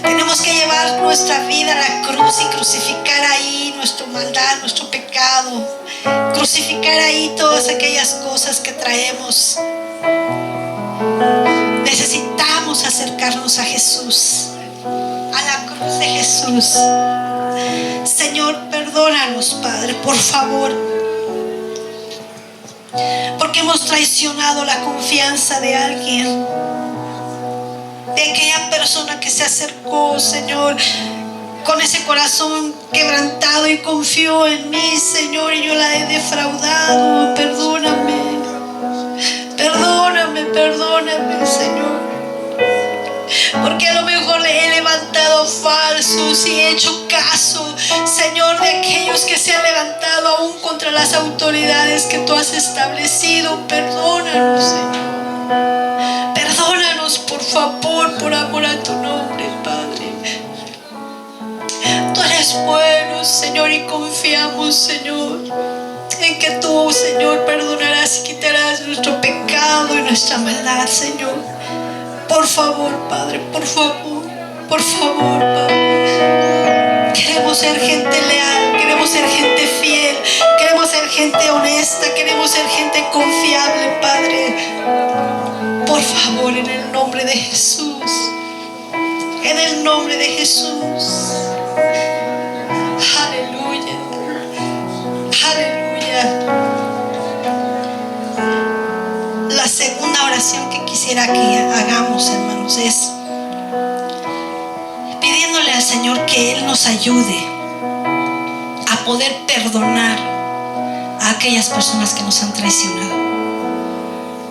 Tenemos que llevar nuestra vida a la cruz y crucificar ahí nuestra maldad, nuestro pecado. Crucificar ahí todas aquellas cosas que traemos. Necesitamos acercarnos a Jesús, a la cruz de Jesús. Señor, perdónanos, Padre, por favor, porque hemos traicionado la confianza de alguien, de aquella persona que se acercó, Señor, con ese corazón quebrantado y confió en mí, Señor, y yo la he defraudado. Perdóname, perdóname, perdóname, Señor. Porque a lo mejor le he levantado falsos y he hecho caso, Señor, de aquellos que se han levantado aún contra las autoridades que tú has establecido. Perdónanos, Señor. Perdónanos, por favor, por amor a tu nombre, Padre. Tú eres bueno, Señor, y confiamos, Señor, en que tú, Señor, perdonarás y quitarás nuestro pecado y nuestra maldad, Señor. Por favor, Padre, por favor, Padre. Queremos ser gente leal, queremos ser gente fiel, queremos ser gente honesta, queremos ser gente confiable, Padre. Por favor, en el nombre de Jesús, en el nombre de Jesús. Aleluya, aleluya. La segunda oración que quisiera que hagamos, hermanos, es pidiéndole al Señor que Él nos ayude a poder perdonar a aquellas personas que nos han traicionado.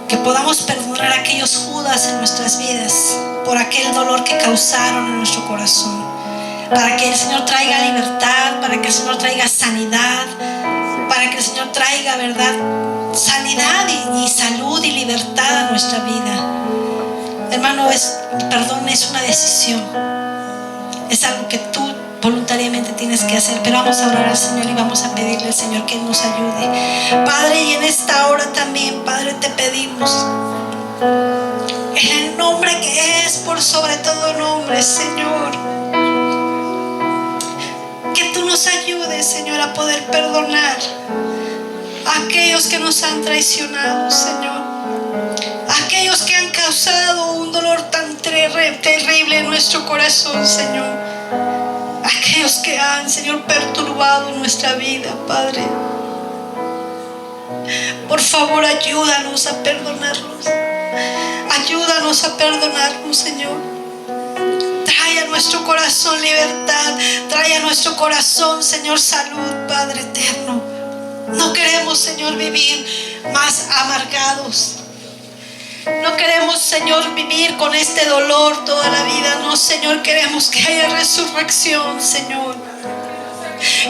Que podamos perdonar a aquellos Judas en nuestras vidas por aquel dolor que causaron en nuestro corazón. Para que el Señor traiga libertad, para que el Señor traiga sanidad, para que el Señor traiga, ¿verdad?, sanidad y salud y libertad a nuestra vida. Hermano, perdón es una decisión. Es algo que tú voluntariamente tienes que hacer, pero vamos a orar al Señor y vamos a pedirle al Señor que nos ayude. Padre, y en esta hora también, Padre, te pedimos, en el nombre que es por sobre todo nombre, Señor, que tú nos ayudes, Señor, a poder perdonar a aquellos que nos han traicionado, Señor, a aquellos que han causado un dolor tan terrible en nuestro corazón, Señor, aquellos que han, Señor, perturbado nuestra vida, Padre. Por favor, ayúdanos a perdonarlos. Ayúdanos a perdonarnos, Señor. Trae a nuestro corazón libertad. Trae a nuestro corazón, Señor, salud, Padre eterno. No queremos, Señor, vivir más amargados. No queremos, Señor, vivir con este dolor toda la vida. No, Señor, queremos que haya resurrección, Señor.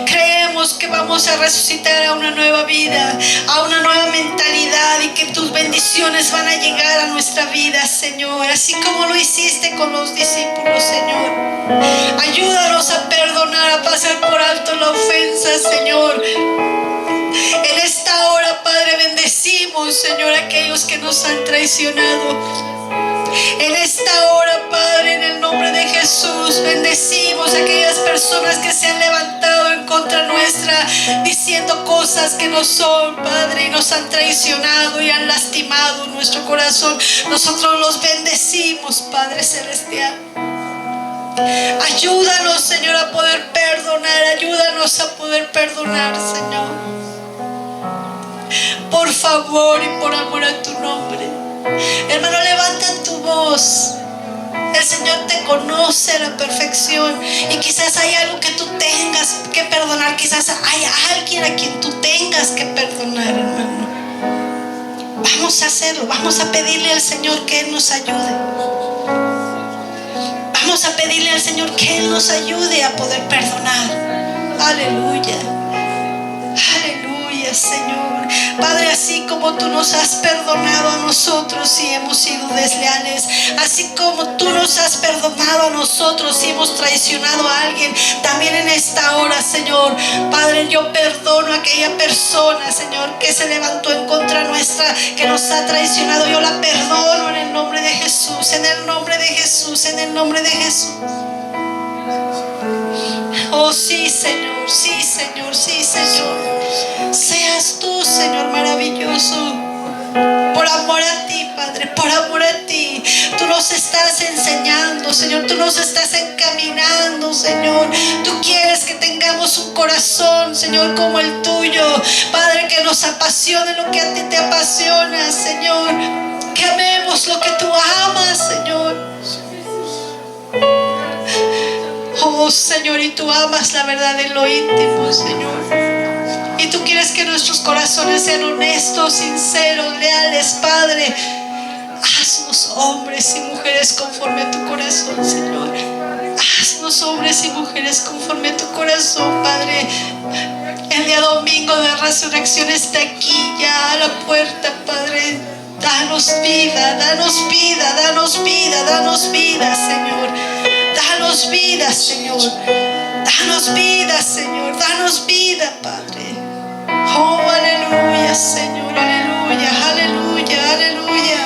Creemos que vamos a resucitar a una nueva vida, a una nueva mentalidad, y que tus bendiciones van a llegar a nuestra vida, Señor, así como lo hiciste con los discípulos, Señor. Ayúdanos a perdonar, a pasar por alto la ofensa, Señor. En esta hora, Padre, bendecimos, Señor, a aquellos que nos han traicionado. En esta hora, Padre, en el nombre de Jesús, bendecimos a aquellas personas que se han levantado en contra nuestra, diciendo cosas que no son, Padre, y nos han traicionado y han lastimado nuestro corazón. Nosotros los bendecimos, Padre Celestial. Ayúdanos, Señor, a poder perdonar. Ayúdanos a poder perdonar, Señor. Por favor y por amor a tu nombre. Hermano, levanta tu voz. El Señor te conoce a la perfección, y quizás hay algo que tú tengas que perdonar. Quizás hay alguien a quien tú tengas que perdonar, hermano. Vamos a hacerlo. Vamos a pedirle al Señor que Él nos ayude. Vamos a pedirle al Señor que Él nos ayude a poder perdonar. Aleluya. Aleluya, Señor. Padre, así como tú nos has perdonado a nosotros si hemos sido desleales, así como tú nos has perdonado a nosotros si hemos traicionado a alguien, también en esta hora, Señor, Padre, yo perdono a aquella persona, Señor, que se levantó en contra nuestra, que nos ha traicionado. Yo la perdono en el nombre de Jesús, en el nombre de Jesús, en el nombre de Jesús. Oh, sí, Señor, sí, Señor, sí, Señor. Seas tú, Señor, maravilloso. Por amor a ti, Padre, por amor a ti. Tú nos estás enseñando, Señor. Tú nos estás encaminando, Señor. Tú quieres que tengamos un corazón, Señor, como el tuyo. Padre, que nos apasione lo que a ti te apasiona, Señor. Que amemos lo que tú amas, Señor. Oh, Señor, y tú amas la verdad en lo íntimo, Señor. Y tú quieres que nuestros corazones sean honestos, sinceros, leales, Padre. Haznos hombres y mujeres conforme a tu corazón, Señor. Haznos hombres y mujeres conforme a tu corazón, Padre. El día domingo de resurrección está aquí ya a la puerta, Padre. Danos vida, danos vida, danos vida, danos vida, Señor. Danos vida, Señor. Danos vida, Señor. Danos vida, Padre. Oh, aleluya, Señor. Aleluya, aleluya, aleluya.